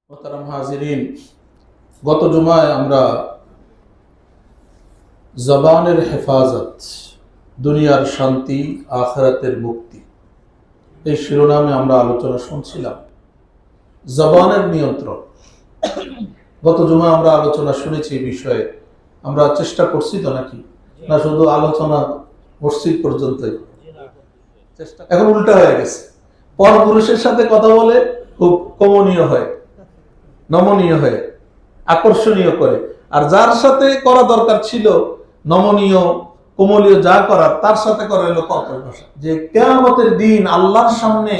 মোহতারাম হাজিরিন, গত জুমায় আমরা জবানের হেফাজত, দুনিয়ার শান্তি, আখিরাতের মুক্তি এই শিরোনামে আমরা আলোচনা শুনছিলাম। জবানের নিয়ন্ত্রণ, গত জুমায় আমরা আলোচনা শুনেছি এই বিষয়ে। আমরা চেষ্টা করছি তো নাকি, না শুধু আলোচনা মসজিদ পর্যন্তই? এখন উল্টা হয়ে গেছে, পরপুরুষের সাথে কথা বলে খুব কমনীয় হয়, নমনীয় হয়, আকর্ষণীয় করে, আর যার সাথে করা দরকার ছিল নমনীয় কোমলীয় যা করার, তার সাথে করে হলো কঠোর ভাষা। যে কিয়ামতের দিন আল্লাহর সামনে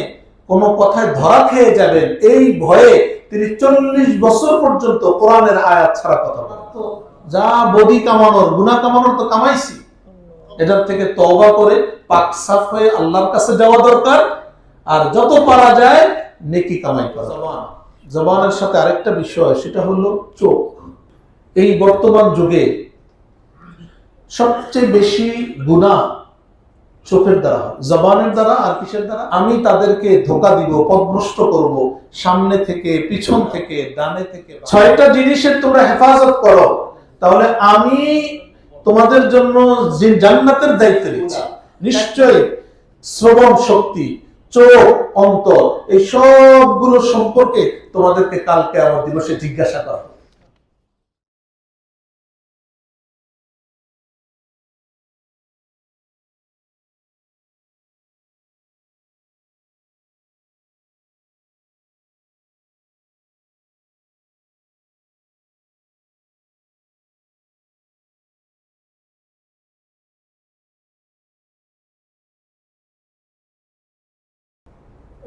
কোন কথায় ধরা খেয়ে যাবেন এই ভয়ে তিনি 40 বছর পর্যন্ত কোরআনের আয়াত ছাড়া কথা বলেন। যা বদি কামানোর, গুনাহ কামানোর তো কামাইছি, এটার থেকে তওবা করে পাক সাফ হয়ে আল্লাহর কাছে যাওয়া দরকার। আর যত পারা যায় নেকি কামাই করা। জবানের সাথে আরেকটা বিষয়, সেটা হলো চোখ। এই বর্তমান যুগে সবচেয়ে বেশি গুনাহ চোখের দ্বারা, জবানের দ্বারা। আর কিসের দ্বারা? আমি তাদেরকে ধোঁকা দিব, পথভ্রষ্ট করব, সামনে থেকে, পিছন থেকে, ডানে থেকে। 6টা জিনিসের তোমরা হেফাজত করো, তাহলে আমি তোমাদের জন্য যে জান্নাতের দায়িত্ব নিচ্ছি। নিশ্চয়ই শ্রবণ শক্তি, চোখ, অন্তর, এই সবগুলো সম্পর্কে তোমাদেরকে কালকে আমার দিবসে জিজ্ঞাসা করা হবে।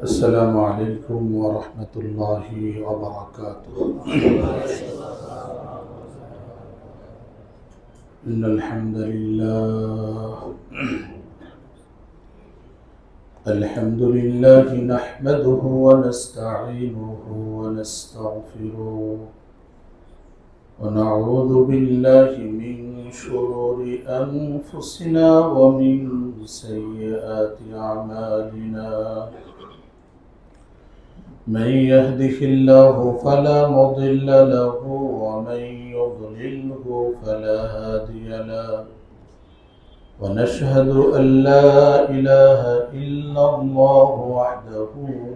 السلام عليكم ورحمة الله وبركاته. إن الحمد لله نحمده ونستعينه ونستغفره ونعوذ بالله من شرور أنفسنا ومن سيئات أعمالنا. من يهده الله فلا مضل له ومن يضلله فلا هادي له. ونشهد أن لا إله إلا الله وحده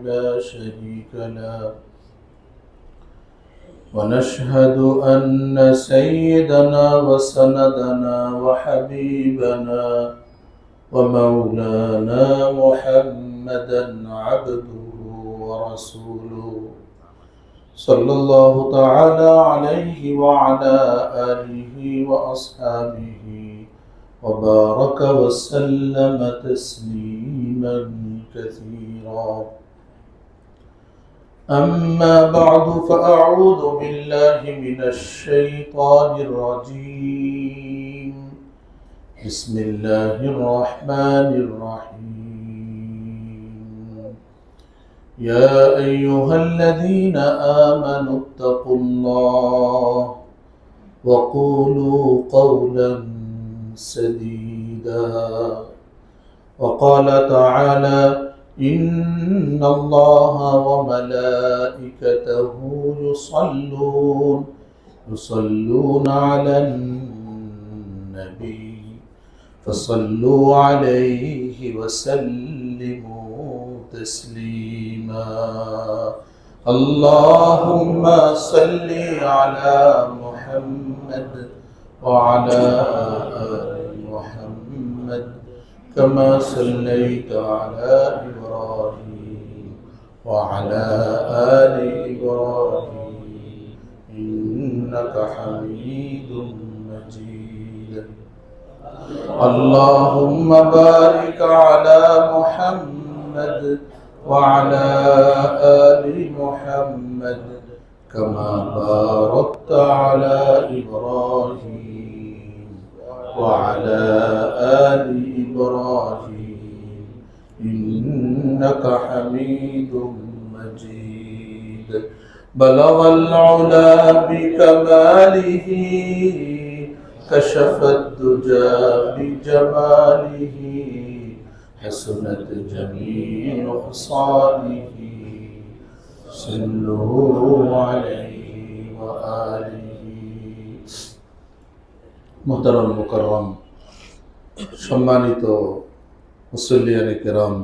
لا شريك له. ونشهد أن سيدنا وسندنا وحبيبنا ومولانا محمدا عبده ورسوله صلى الله تعالى عليه وعلى آله وأصحابه وبارك وسلم تسليما كثيرا. أما بعد، فأعوذ بالله من الشيطان الرجيم. بسم الله الرحمن الرحيم. يا أيها الذين آمنوا اتقوا الله وقولوا قولا سديدا. وقال تعالى: إن الله وملائكته يصلون على النبي فصلوا عليه وسلموا تسليما. اللهم صل على محمد وعلى آل محمد كما صليت على إبراهيم وعلى آل إبراهيم إنك حميد مجيد. اللهم بارك على محمد وعلى آل محمد كما باركت على إبراهيم وعلى آل إبراهيم إنك حميد مجيد. بلغ العلا بكماله كشف الدجى بجماله حسنت جميع خصاله صلوا عليه وآله মুহতারাম মুকাররম সম্মানিত মুসল্লিয়ানে কেরাম,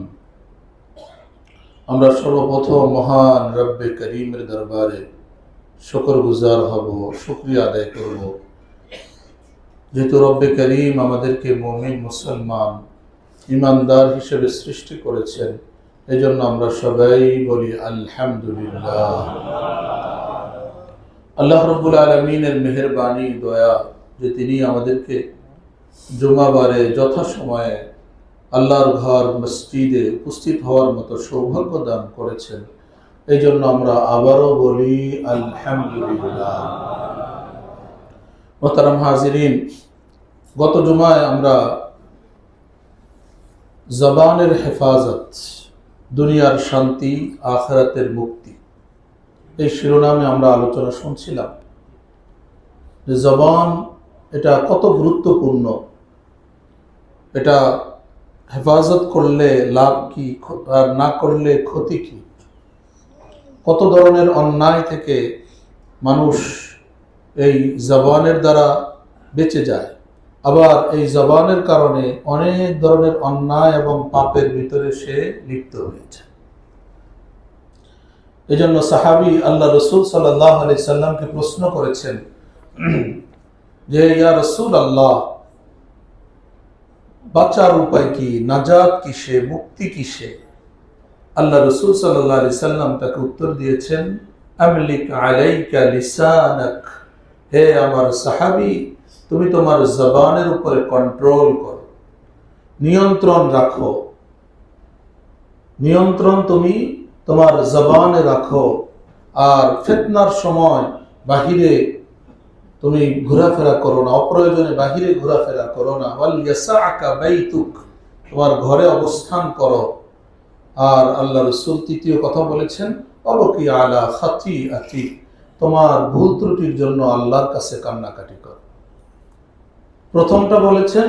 আমরা সর্বপ্রথম মহান রব্বে করিমের দরবারে শুকরগুজার হব, শুকরিয়া আদায় করব, যেহেতু রব্বে করিম আমাদেরকে মুমিন মুসলমান ইমানদার হিসেবে সৃষ্টি করেছেন। এই জন্য আমরা সবাই বলি আলহামদুলিল্লাহ। আল্লাহ রব্বুল আলমিনের মেহেরবানি দয়া যে তিনি আমাদেরকে জুমাবারে যথাসময়ে আল্লাহর ঘর মসজিদে উপস্থিত হওয়ার মতো সৌভাগ্য দান করেছেন। এই জন্য আমরা আবারও বলি আলহামদুলিল্লাহ। মোহতারাম হাজিরিন, গত জুমায় আমরা জবানের হেফাজত, দুনিয়ার শান্তি, আখিরাতের মুক্তি, এই শিরোনামে আমরা আলোচনা শুনছিলাম যে জবান এটা কত গুরুত্বপূর্ণ, এটা হেফাজত করলে লাভ কি আর না করলে ক্ষতি কি, কত ধরনের অন্যায় থেকে মানুষ এই জবানের দ্বারা বেঁচে যায়, আবার এই জবানের কারণে অনেক ধরনের অন্যায় এবং পাপের ভিতরে সে লিপ্ত হয়েছে। এই জন্য সাহাবী আল্লাহ রসুল সাল্লাল্লাহু আলাইহি সাল্লামকে প্রশ্ন করেছেন যে ইয়া রাসূল আল্লাহ, বাঁচার উপায় কি, নাজাত কিসে, মুক্তি কিসে? আল্লাহ রসুল সাল্লাল্লাহু আলাইহি সাল্লাম তাকে উত্তর দিয়েছেন, আমলিক আলাইকা লিসানাক, হে আমার সাহাবী, তুমি তোমার জবানের উপরে কন্ট্রোল করো, নিয়ন্ত্রণ রাখো, নিয়ন্ত্রণ তুমি তোমার জবানে রাখো। আর ফিতনার সময় বাহিরে তুমি ঘোরাফেরা করো না, অপ্রয়োজনে বাহিরে ঘোরাফেরা করো না। ওয়াল ইয়াসআকা বাইতুক, তোমার ঘরে অবস্থান করো। আর আল্লাহ রাসূল তৃতীয় কথা বলেছেন, অবকি আলা খাতিআতি, তোমার ভুল ত্রুটির জন্য আল্লাহর কাছে কান্নাকাটি করো। প্রথমটা বলেছেন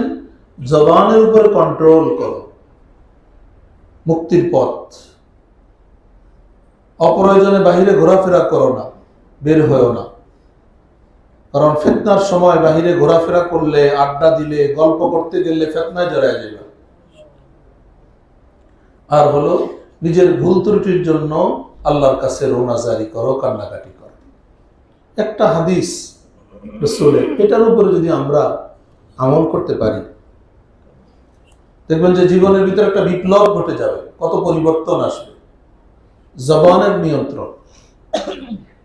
জবানের উপর কন্ট্রোল করো, মুক্তির পথ। অপ্রয়োজনে বাহিরে ঘোরাফেরা করো না, বের হয়েও না, কারণ ফিতনার সময় বাহিরে ঘোরাফেরা করলে, আড্ডা দিলে, গল্প করতে গেলে ফিতনায় জড়ায় যাবে। আর হলো নিজের ভুল ত্রুটির জন্য আল্লাহর কাছে রোনা জারি করো, কান্নাকাটি করো। একটা হাদিস রাসূলের, এটার উপরে যদি আমরা আমল করতে পারি, দেখবেন যে জীবনের ভিতরে একটা বিপ্লব ঘটে যাবে, কত পরিবর্তন আসবে। জবানের নিয়ন্ত্রণ,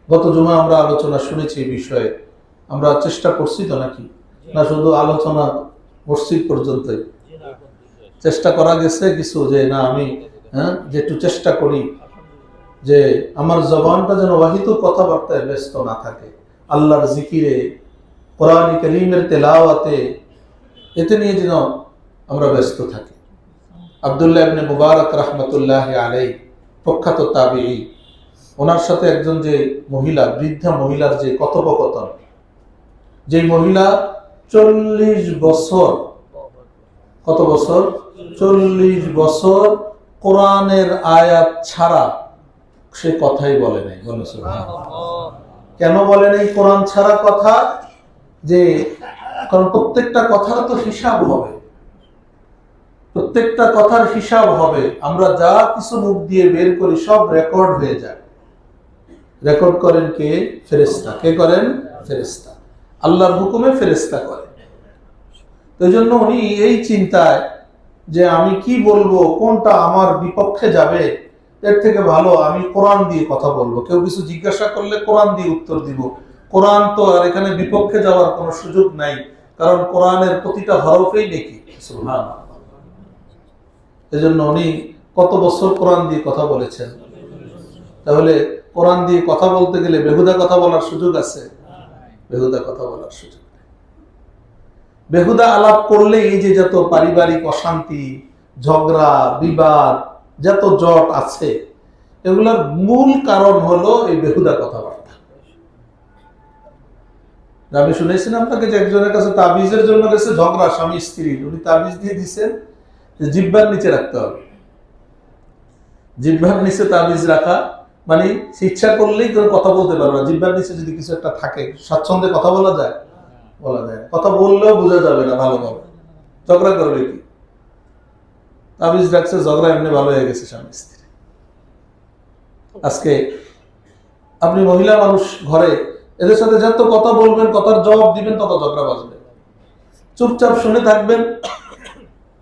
গত জুমা আমরা আলোচনা শুনেছি এই বিষয়ে। আমরা চেষ্টা করছি তো নাকি, না শুধু আলোচনা মসজিদ পর্যন্তই চেষ্টা করা গেছে কিছু, যে না আমি যে একটু চেষ্টা করি যে আমার জবানটা যেন ওয়াহিদ কথাবার্তায় ব্যস্ত না থাকে, আল্লাহর জিকিরে, কোরআন কারীমের তেলাওয়াতে, এতে নিয়ে যেন আমরা ব্যস্ত থাকি। আব্দুল্লাহ ইবনে মুবারক রাহমাতুল্লাহি আলাইহি, প্রখ্যাত তাবিঈ, ওনার সাথে একজন যে মহিলা, বৃদ্ধা মহিলার যে কথোপকথন, যে মহিলা 40 বছর, কত বছর? 40 বছর কোরআনের আয়াত ছাড়া সে কথাই বলে নাই। কেন বলে নাই কোরআন ছাড়া কথা? যে কারণ প্রত্যেকটা কথার তো হিসাব হবে, প্রত্যেকটা কথার হিসাব হবে। আমরা যা কিছু মুখ দিয়ে বের করি সব রেকর্ড হয়ে যায়। রেকর্ড করেন কে? ফেরেশতা। কে করেন? ফেরেশতা। আল্লাহর হুকুমে ফেরেশতা করে। তো এই জন্য উনি এই চিন্তায় যে আমি কি বলবো, কোনটা আমার বিপক্ষে যাবে, এর থেকে ভালো আমি কোরআন দিয়ে কথা বলবো। কেউ কিছু জিজ্ঞাসা করলে কোরআন দিয়ে উত্তর দিব। কোরআন তো আর এখানে বিপক্ষে যাওয়ার কোনো সুযোগ নাই, কারণ কোরআনের প্রতিটা হরফেই নেকি। সুবহানাল্লাহ। এজন্য উনি কত বছর কোরআন দিয়ে কথা বলেছেন। তাহলে কোরআন দিয়ে কথা বলতে গেলে বেহুদা কথা বলার সুযোগ আছে? বেহুদা কথা বলার সুযোগ নেই। বেহুদা আলাপ করলে এই যে যত পারিবারিক অশান্তি, ঝগড়া, বিবাদ, যত জট আছে, এগুলোর মূল কারণ হলো এই বেহুদা কথাবার্তা। আমি শুনেছিলাম আপনাকে যে একজনের কাছে তাবিজের জন্য গেছে, ঝগড়া স্বামী স্ত্রীর, উনি তাবিজ দিয়ে দিচ্ছেন যে জিহ্বার নিচে রাখতে হবে, জিহ্বার নিচে তাবিজ রাখা, মানে ইচ্ছা করলেই কোনো কথা বলতে পারবে না, জিহ্বার নিচে যদি কিছু একটা থাকে স্বাচ্ছন্দ্যে কথা বলা যায়, বলা যায় না। কথা বললেও বোঝা যাবে না ভালোভাবে, ঝগড়া করবে কি? তাবিজ রাখছে, ঝগড়া এমনি ভালো হয়ে গেছে স্বামী স্ত্রী। আজকে আপনি মহিলা মানুষ ঘরে, এদের সাথে যত কথা বলবেন, কথার জবাব দিবেন, তত ঝগড়া বাজবে। চুপচাপ শুনে থাকবেন,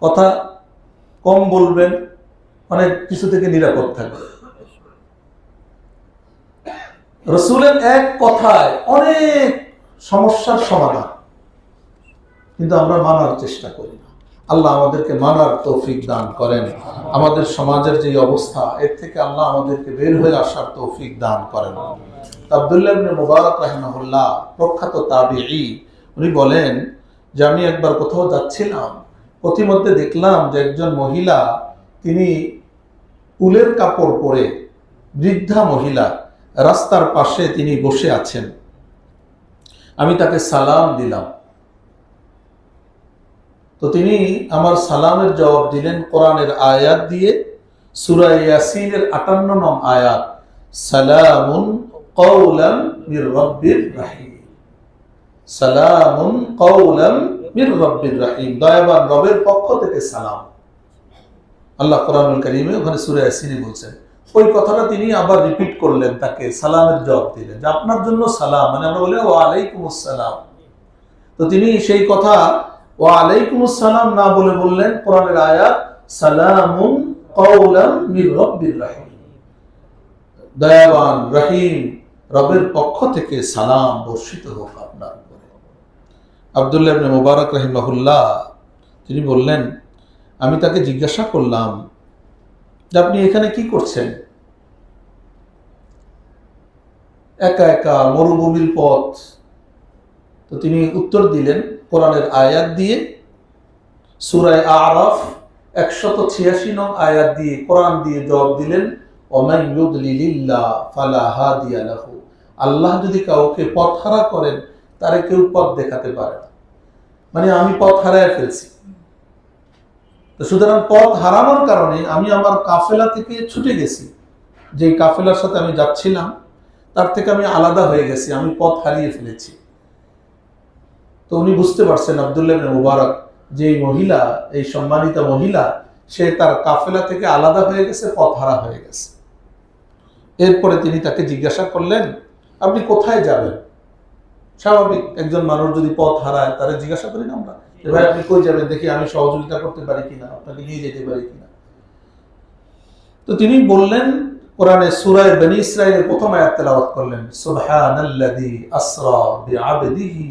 কথা কম বলবেন, অনেক কিছু থেকে নিরাপদ থাকবেন। রাসূলের এক কথায় অনেক সমস্যার সমাধান, কিন্তু আমরা মানার চেষ্টা করি না। আল্লাহ আমাদেরকে মানার তৌফিক দান করেন। আমাদের সমাজের যে অবস্থা, এর থেকে আল্লাহ আমাদেরকে বের হয়ে আসার তৌফিক দান করেন। আব্দুল্লাহ ইবনে মুবারক রাহিমাহুল্লাহ, প্রখ্যাত তাবিঈ, উনি বলেন যে আমি একবার কোথাও যাচ্ছিলাম, পথিমধ্যে দেখলাম যে একজন মহিলা, তিনি উলের কাপড় পরে, বৃদ্ধা মহিলা, রাস্তার পাশে তিনি বসে আছেন। আমি তাকে সালাম দিলাম, তো তিনি আমার সালামের জবাব দিলেন কোরআনের আয়াত দিয়ে, সূরা ইয়াসিনের 58 নং আয়াত, সালামুন কাওলাম মির রাব্বির রাহিম। সালামুন কাওলাম মির রাব্বির রাহিম, দয়াবান রবের পক্ষ থেকে সালাম। আল্লাহ কোরআনুল কারীমে ওখানে সূরা ইয়াসিনে বলছেন। ওই কথাটা তিনি আবার রিপিট করলেন, তাকে সালামের জবাব দিলেন যে আপনার জন্য সালাম, মানে আমরা বলি ওয়া আলাইকুমুস সালাম। তো তিনি সেই কথা ওয়া আলাইকুমুস সালাম না বলে বললেন কোরআনের আয়াত, সালামুন কাওলাম মির রাব্বির রাহিম, দয়াবান রহিম রবের পক্ষ থেকে সালাম বর্ষিত হোক আপনার উপরে। আব্দুল্লাহ ইবনে মুবারক রাহিমাহুল্লাহ, তিনি বললেন, আমি তাকে জিজ্ঞাসা করলাম যে আপনি এখানে কি করছেন, একা একা মরুভূমির পথ? তো তিনি উত্তর দিলেন কোরআনের আয়াত দিয়ে, সূরা আরাফ 186 নং আয়াত দিয়ে, কোরআন দিয়ে জবাব দিলেন, ওমান ইউদলিলিল্লাহ ফালা হাদিয়া লাহু, আল্লাহ যদি কাউকে পথ হারা করেন, তারে কেউ পথ দেখাতে পারে না। মানে আমি পথ হারায় ফেলছি, তো সুতরাং পথ হারানোর কারণে আমি আমার কাফেলা থেকে ছুটে গেছি, যে কাফেলার সাথে আমি যাচ্ছিলাম তার থেকে আমি আলাদা হয়ে গেছি, আমি পথ হারিয়ে ফেলেছি। তো উনি বুঝতে পারছেন, আব্দুল্লাহ ইবনে মুবারক, যে মহিলা, এই সম্মানিত মহিলা, সে তার কাফেলা থেকে আলাদা হয়ে গেছে, পথ হারা হয়ে গেছে। এরপরে তিনি তাকে জিজ্ঞাসা করলেন, আপনি কোথায় যাবেন? স্বাভাবিক একজন মানুষ যদি পথ হারায়, তারা জিজ্ঞাসা করি না আমরা, যে ভাই আপনি কই যাবেন, দেখি আমি সহযোগিতা করতে পারি কিনা, আপনাকে নিয়ে যেতে পারি কিনা। তো তিনি বললেন, কোরআনে সূরা বনী ইসরাঈলের প্রথম আয়াত তেলাওয়াত করলেন, সুবহানাল্লাযী আসরা বিআবদিহি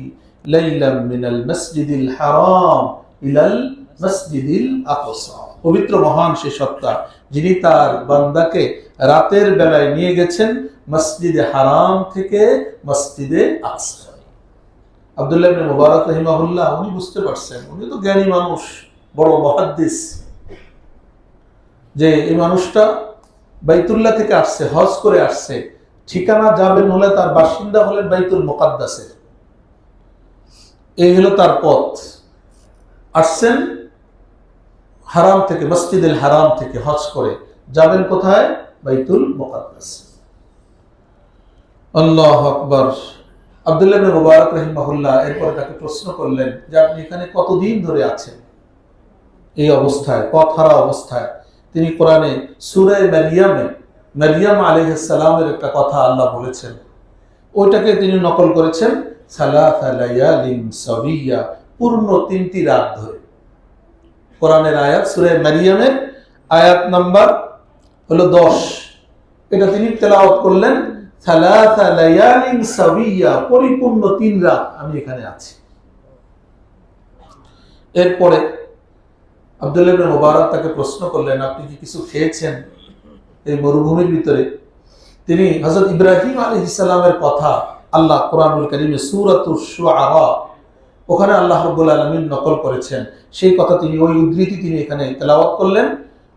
লাইলাম মিনাল মাসজিদিল হারাম ইলাল মাসজিদিল আকসা, পবিত্র মহান সেই সত্তা, যিনি তার বান্দাকে রাতের বেলায় নিয়ে গেছেন মসজিদে হারাম থেকে মসজিদে আকসা। আব্দুল্লাহ ইবনে মুবারক রাহিমাহুল্লাহ, উনি বুঝতে পারছেন, উনি তো জ্ঞানী মানুষ, বড় মুহাদ্দিস, যে এই মানুষটা বাইতুল্লাহ থেকে আসছে, হজ করে আসছে, ঠিকানা যাবেন হলে তার বাসিন্দা হলেন বাইতুল মুকাদ্দাসের, এই হলো তার পথ। আসছেন হারাম থেকে, মসজিদুল হারাম থেকে হজ করে, যাবেন কোথায়? বাইতুল মুকাদ্দাস। আল্লাহু আকবার। আব্দুল্লাহ ইবনে মুবারক রাহিমাহুল্লাহ এরপরে তাকে প্রশ্ন করলেন যে আপনি এখানে কতদিন ধরে আছেন এই অবস্থায়, পথ হারা অবস্থায়? তিনি কোরআনে সূরা মারইয়াম আলাইহিস সালামের একটা কথা আল্লাহ বলেছেন, ওইটাকে তিনি নকল করেছেন, সালাসা লায়ালিন সাবিয়া, পূর্ণ 3টি রাত ধরে। কোরআনের আয়াত সূরা মারইয়ামের আয়াত নাম্বার হলো 10, এটা তিনি তেলাওয়াত করলেন, সালাসা লায়ালিন সাবিয়া, পরিপূর্ণ 3 রাত আমি এখানে আছি। এরপরে আব্দুল্লাহ ইবনে মুবারক তাকে প্রশ্ন করলেন, আপনি কি কিছু খেয়েছেন এই মরুভূমির ভিতরে? তিনি হযরত ইব্রাহিম আলাইহিস সালামের কথা আল্লাহ কোরআনুল কারীমে সূরাতুশ শুআরা, ওখানে আল্লাহ রাব্বুল আলামিন নকল করেছেন, সেই কথা তিনি, ওই উদ্ধৃতি তিনি এখানে তেলাওয়াত করলেন,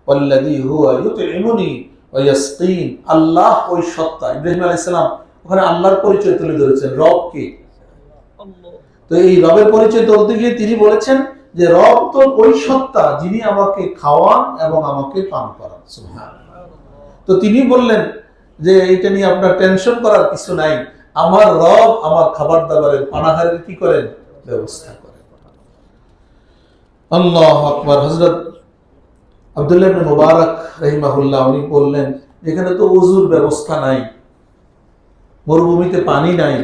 ওয়াল্লাযী হুয়া ইউতঈমুনি ওয়া ইয়াসকিন, আল্লাহ ওই সত্তা। ইব্রাহিম আলাইহিস সালাম ওখানে আল্লাহর পরিচয় তুলে ধরেছেন, রব কে। তো এই রবের পরিচয় বলতে গিয়ে তিনি বলেছেন যে রব তো ওই সত্তা যিনি আমাকে খাওয়ান এবং আমাকে পান করান। সুবহানাল্লাহ। তো তিনি বললেন যে এটা নিয়ে আপনার টেনশন করার কিছু নাই, আমার রব আমার খাবার দাবারের পানাহারের কি করেন, ব্যবস্থা করেন। আল্লাহু আকবার। হযরত আব্দুল্লাহ ইবনে মুবারক রাহিমাহুল্লাহ উনি বললেন, এখানে তো ওযুর ব্যবস্থা নাই, মরুভূমিতে পানি নাই,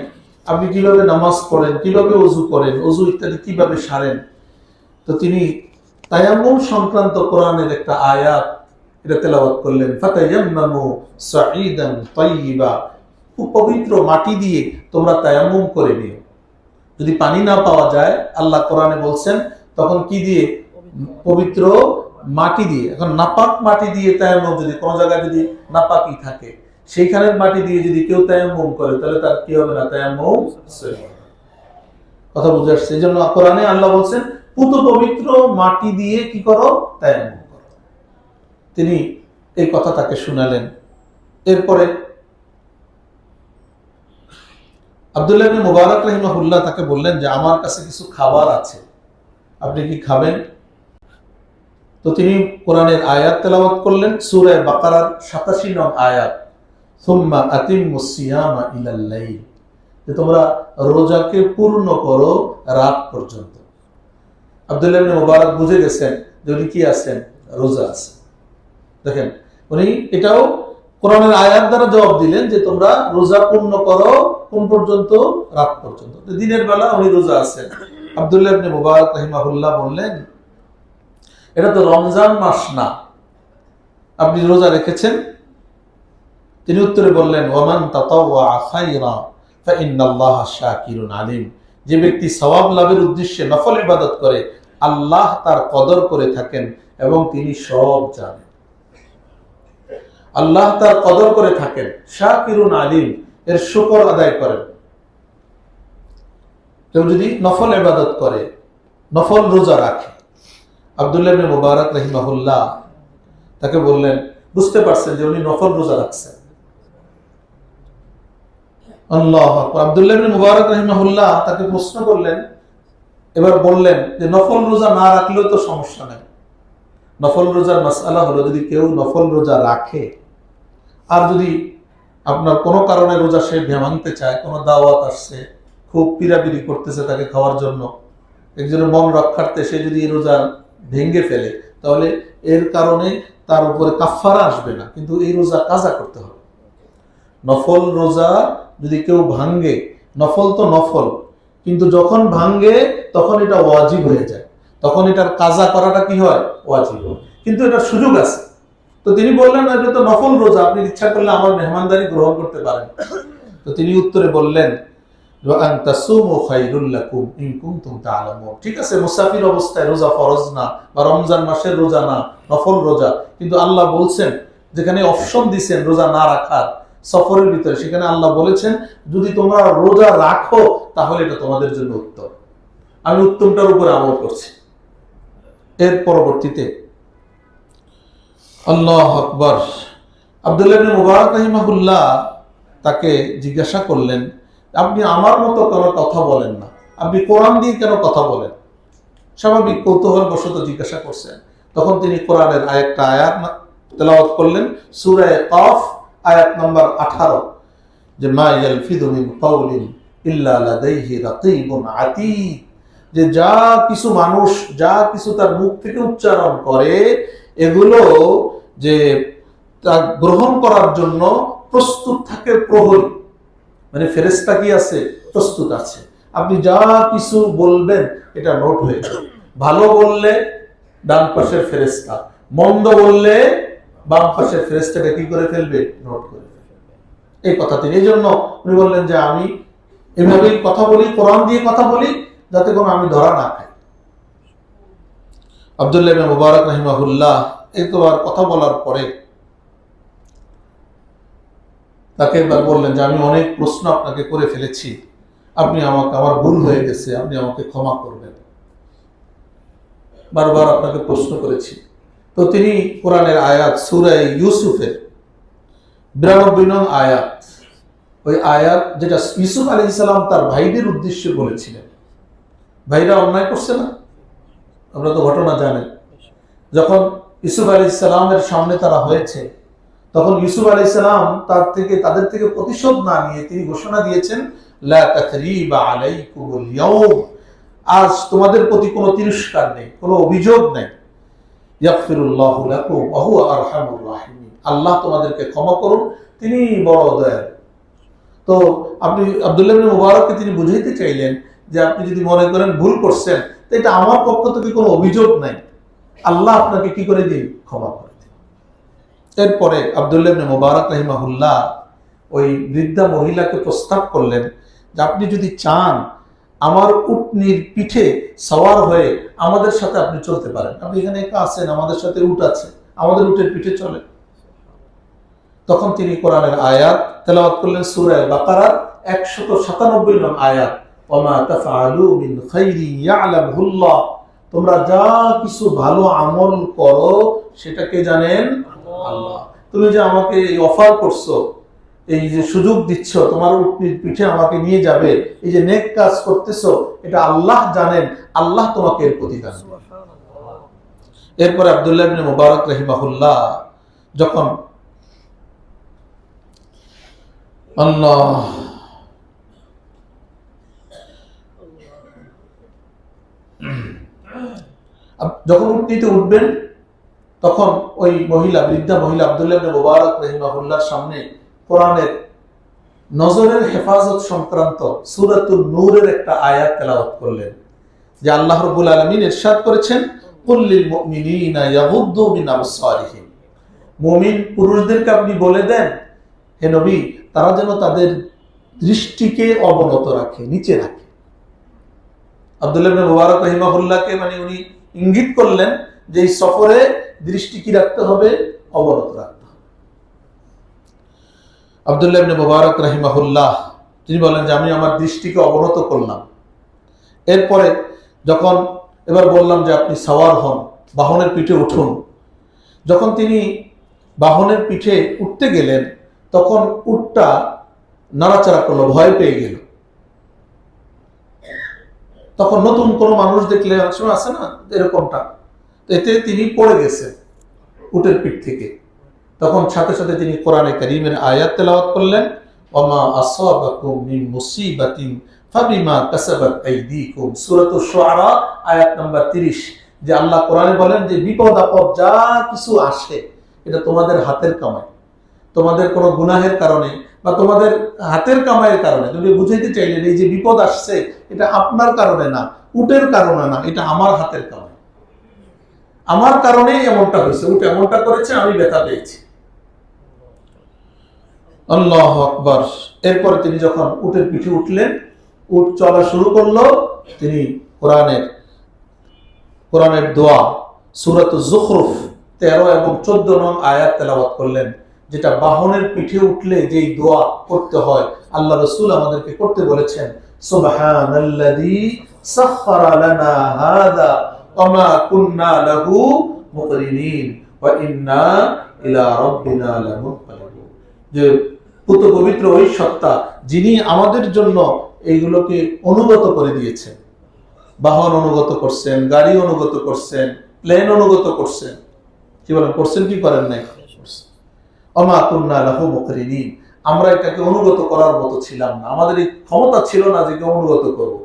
আপনি কিভাবে নামাজ পড়েন, কিভাবে ওযু করেন, ওযু ইত্যাদি কিভাবে সারেন? তো তিনি তায়াম্মুম সংক্রান্ত কোরআনের একটা আয়াত এটা তেলাওয়াত করলেন, ফাতায়াম্মামু সাঈদান তাইয়্যিবা, খুব পবিত্র মাটি দিয়ে তোমরা তায়াম্মুম করে নিও। যদি পানি না পাওয়া যায়, আল্লাহ কোরআনে বলছেন তখন কি দিয়ে, পবিত্র মাটি দিয়ে। এখন নাপাক মাটি দিয়ে তায়াম্মুম, যদি কোনো জায়গায় যদি নাপাকি থাকে সেইখানের মাটি দিয়ে যদি কেউ তায়াম্মুম করে তাহলে তার কি হবে না, তায়াম্মুম সহিহ। কথা বুঝে আসছে? এই জন্য কোরআনে আল্লাহ বলছেন পুত পবিত্র মাটি দিয়ে কি করো, তায়াম্মুম করো। তিনি এই কথা তাকে শুনালেন। এরপরে আব্দুল্লাহ ইবনে মুবারক রাহিমাহুল্লাহ তাকে বললেন যে আমার কাছে কিছু খাবার আছে, আপনি কি খাবেন? তো তিনি কোরআনের আয়াত তেলাওয়াত করলেন, সূরা বাকারার 87 নং আয়াত, সুম্মা আতিম্মুস সিয়ামা ইলাল লাইল, যে তোমরা রোজাকে পূর্ণ করো রাত পর্যন্ত। আব্দুল্লাহ ইবনে মুবারক বুঝে গেছেন যে উনি কি আছেন, রোজা আছেন। দেখেন উনি এটাও কোরআনের আয়াত দ্বারা জবাব দিলেন যে তোমরা রোজা পূর্ণ করো কোন পর্যন্ত, রাত পর্যন্ত। দিনের বেলা উনি রোজা আছেন। আব্দুল্লাহ ইবনে মুবারক রাহিমাহুল্লাহ বললেন, এটা তো রমজান মাস না, আপনি রোজা রেখেছেন? তিনি উত্তরে বললেন, ওয়ামান তাতাওয়া খায়রা ফাইন্নাল্লাহা শাকিরুন আলিম, যে ব্যক্তি সওয়াব লাভের উদ্দেশ্যে নফল ইবাদত করে আল্লাহ তার কদর করে থাকেন এবং তিনি সব জানেন। আল্লাহ তার কদর করে থাকেন, শাকিরুন আলিম, এর শুকর আদায় করেন। কেউ যদি নফল ইবাদত করে, নফল রোজা রাখে, আব্দুল্লাহ ইবনে মুবারক রাহিমাহুল্লাহ তাকে বললেন, বুঝতে পারছেন যে উনি নফল রোজা রাখছেন। আল্লাহু আকবার। আব্দুল্লাহ ইবনে মুবারক রাহিমাহুল্লাহ তাকে প্রশ্ন করলেন, এবার বললেন যে নফল রোজা না রাখলেও তো সমস্যা নেই। নফল রোজার মাসআলা হলো, যদি কেউ নফল রোজা রাখে আর যদি আপনার কোনো কারণে রোজা সে ভাঙতে চায়, কোনো দাওয়াত আসছে, খুব পিরাপিরি করতেছে তাকে খাওয়ার জন্য, একজনের মন রক্ষার্থে সে যদি এই রোজা ভেঙে ফেলে তাহলে এর কারণে তার উপরে কাফারা আসবে না, কিন্তু এই রোজা কাজা করতে হবে। নফল রোজা যদি কেউ ভাঙ্গে, নফল তো নফল, কিন্তু যখন ভাঙ্গে তখন এটা ওয়াজিব হয়ে যায়, তখন এটার কাজা করাটা কি হয়, ওয়াজিব হয়, কিন্তু এটা সুযোগ আছে। তো তিনি বললেন, এটা তো নফল রোজা, আপনি ইচ্ছা করলে আমার মেহমানদারি গ্রহণ করতে পারেন। তো তিনি উত্তরে বললেন, ঠিক আছে, মুসাফির অবস্থায় রোজা ফরজ না, বা রমজান মাসের রোজা না, নফল রোজা, কিন্তু আল্লাহ বলছেন যেখানে অপশন দিচ্ছেন রোজা না রাখার সফরের ভিতরে, সেখানে আল্লাহ বলেছেন যদি তোমরা রোজা রাখো তাহলে এটা তোমাদের জন্য উত্তম। আমি উত্তমটার উপরে আমল করছি। এর পরবর্তীতে আল্লাহু আকবার, আব্দুল্লাহ ইবনে মুবারক রাহিমাহুল্লাহ তাকে জিজ্ঞাসা করলেন, আপনি আমার মতো কেন কথা বলেন না, আপনি কোরআন দিয়ে কেন কথা বলেন? স্বাভাবিক কৌতূহল বশত জিজ্ঞাসা করছেন। তখন তিনি কোরআনের একটা আয়াত তেলাওয়াত করলেন, সূরা কাফ আয়াত নম্বর 18, যে মা ইয়ালফিযু মিন কাওলিন ইল্লা লাদাইহি রাকীবুন আতীদ, যে যা কিছু মানুষ যা কিছু তার মুখ থেকে উচ্চারণ করে এগুলো যে তা গ্রহণ করার জন্য প্রস্তুত থাকে প্রহরী, মানে ফেরেশতা কি আছে, প্রস্তুত আছে। আপনি যা কিছু বলবেন এটা নোট হয়ে যাবে। ভালো বললে ডান পাশের ফেরেশতা, মন্দ বললে বাম পাশের ফেরেশতাটা কি করে ফেলবে, নোট করে ফেলবে। এই কথা তিনি, এই জন্য উনি বললেন যে আমি এভাবেই কথা বলি, কোরআন দিয়ে কথা বলি, যাতে কোনো আমি ধরা না খাই। আব্দুল্লাহ ইবনে মুবারক রাহিমাহুল্লাহ একবার কথা বলার পরে তাকে একবার বললেন যে আমি অনেক প্রশ্ন আপনাকে করে ফেলেছি, আপনি আমাকে, আমার ভুল হয়ে গেছে, আপনি আমাকে ক্ষমা করবেন, বারবার আপনাকে প্রশ্ন করেছি। তো তিনি কোরআনের আয়াত সূরা ইউসুফের 92 নং আয়াত, ওই আয়াত যেটা ইউসুফ আলাইহিস সালাম তার ভাইদের উদ্দেশ্যে বলেছিলেন, ভাইরা অন্যায় করছে না, আমরা তো ঘটনা জানেন, যখন ইউসুফ আলাইহিস সালামের সামনে তারা হয়েছে তখন ইউসুফ আলাইহিস সালাম তাদের থেকে প্রতিশোধ না নিয়ে তিনি ঘোষণা দিয়েছেন, লা তাথরিবা আলাইকুমুল ইয়াউম, আজ তোমাদের প্রতি কোনো তিরস্কার নেই, কোনো অভিযোগ নেই। ইয়াগফিরুল্লাহু লাকুম ওয়া হুয়া আরহামুর রাহিমিন, আল্লাহ তোমাদেরকে ক্ষমা করুন, তিনি বড় দয়ালু। তো আপনি আব্দুল্লাহ ইবনে মুবারককে তিনি বুঝাইতে চাইলেন যে আপনি যদি মনে করেন ভুল করছেন, তো এটা আমার পক্ষ থেকে কোনো অভিযোগ নাই, আল্লাহ আপনাকে কি করে দিন, ক্ষমা করে দিন। এরপরে আব্দুল্লাহ ইবনে মুবারক রাহিমাহুল্লাহ ওই বৃদ্ধা মহিলাকে প্রস্তাব করলেন যে আপনি যদি চান আমার উটনির পিঠে সওয়ার হয়ে আমাদের সাথে আপনি চলতে পারেন, আপনি এখানে একা আছেন, আমাদের সাথে উট আছে, আমাদের উটের পিঠে চলে। তখন তিনি কোরআনের আয়াত তেলাওয়াত করলেন, সূরা বাকারার 197 নং আয়াত, ওমা তাফআলু মিন খাইরি ইয়ালামুল্লাহ, তোমরা যা কিছু ভালো আমল করো সেটাকে জানেন আল্লাহ। তুমি যে আমাকে এই অফার করছো, এই যে সুযোগ দিচ্ছ, তোমার উটনির পিঠে আমাকে নিয়ে যাবে, এই যে নেক কাজ করতেছো, এটা আল্লাহ জানেন, আল্লাহ তোমাকে এর প্রতিদান দিবেন। এরপরে আব্দুল্লাহ ইবনে মুবারক রাহিমাহুল্লাহ যখন উটনিতে উঠবেন, তখন ওই বৃদ্ধা মহিলা আব্দুল্লাহ ইবনে মুবারক রাহিমাহুল্লাহর সামনে কোরআনের নজরের হেফাজত সংক্রান্ত সূরাতুন নূরের একটা আয়াত তেলাওয়াত করলেন, যে আল্লাহ রাব্বুল আলামিন ইরশাদ করেছেন, কুল লিল মুমিনিনা ইয়াগুদ্দু মিন আবসারিহিম, মুমিন পুরুষদেরকে আপনি বলে দেন হে নবী, তারা যেন তাদের দৃষ্টিকে অবনত রাখে, নিচে রাখে। আব্দুল্লাহ ইবনে মুবারক রাহিমাহুল্লাহকে উনি ইঙ্গিত করলেন যে এই সফরে দৃষ্টি কি রাখতে হবে, অবনত রাখতে হবে। আব্দুল্লাহ ইবনে মুবারক রাহিমাহুল্লাহ তিনি বলেন যে আমি আমার দৃষ্টিকে অবনত করলাম। এরপরে যখন এবার বললাম যে আপনি সাওয়ার হন, বাহনের পিঠে উঠুন। যখন তিনি বাহনের পিঠে উঠতে গেলেন, তখন উটটা নাড়াচাড়া করলো, ভয় পেয়ে গেল। তখন নতুন কোনো মানুষ দেখলে অনেক সময় আছে না এরকমটা, এতে তিনি পড়ে গেছেন উটের পিঠ থেকে। তখন সাথে সাথে তিনি কোরআনে কারীমের আয়াত তেলাওয়াত করলেন, ওমা আসাবাকুম মিন মুসিবাতিন ফাবিমা কাসাবাত আইদিকুম, সূরাতুশ শুআরা আয়াত নাম্বার 30, যে আল্লাহ কোরআনে বলেন যে বিপদ আপদ যা কিছু আসে এটা তোমাদের হাতের কামাই, তোমাদের কোনো গুনাহের কারণে বা তোমাদের হাতের কামাইয়ের কারণে। তুমি বুঝাইতে চাইলেন এই যে বিপদ আসছে এটা আপনার কারণে না, উটের কারণে না, এটা আমার হাতের কামাই, আমার কারণেই এমনটা হয়েছে, উট এমনটা করেছে, আমি ব্যথা পেয়েছি। আল্লাহু আকবার। এরপরে তিনি যখন উটের পিঠে উঠলেন, উট চলা শুরু করলো, তিনি কোরআনের দোয়া সূরাতুজ যুখরুফ 13 এবং 14 নং আয়াত তেলাওয়াত করলেন, যেটা বাহনের পিঠে উঠলে যেই দোয়া করতে হয় আল্লাহ রাসূল আমাদেরকে করতে বলেছেন, সুবহানাল্লাযী সাখখারা লানা হাযা ওয়া মা কুন্না লাহু মুকরিনিন ওয়া ইন্না ইলা রাব্বিনা লামুনকালিবুন, যে পুত পবিত্র ওই সত্তা যিনি আমাদের জন্য এইগুলোকে অনুগত করে দিয়েছেন, বাহন অনুগত করছেন, গাড়ি অনুগত করছেন, প্লেন অনুগত করছেন, কি বলেন করছেন কি করেন নাই, ওমা কুন্না লাহু মুকরিনিন, আমরা এটাকে অনুগত করার মতো ছিলাম না, আমাদের এই ক্ষমতা ছিল না যে অনুগত করব।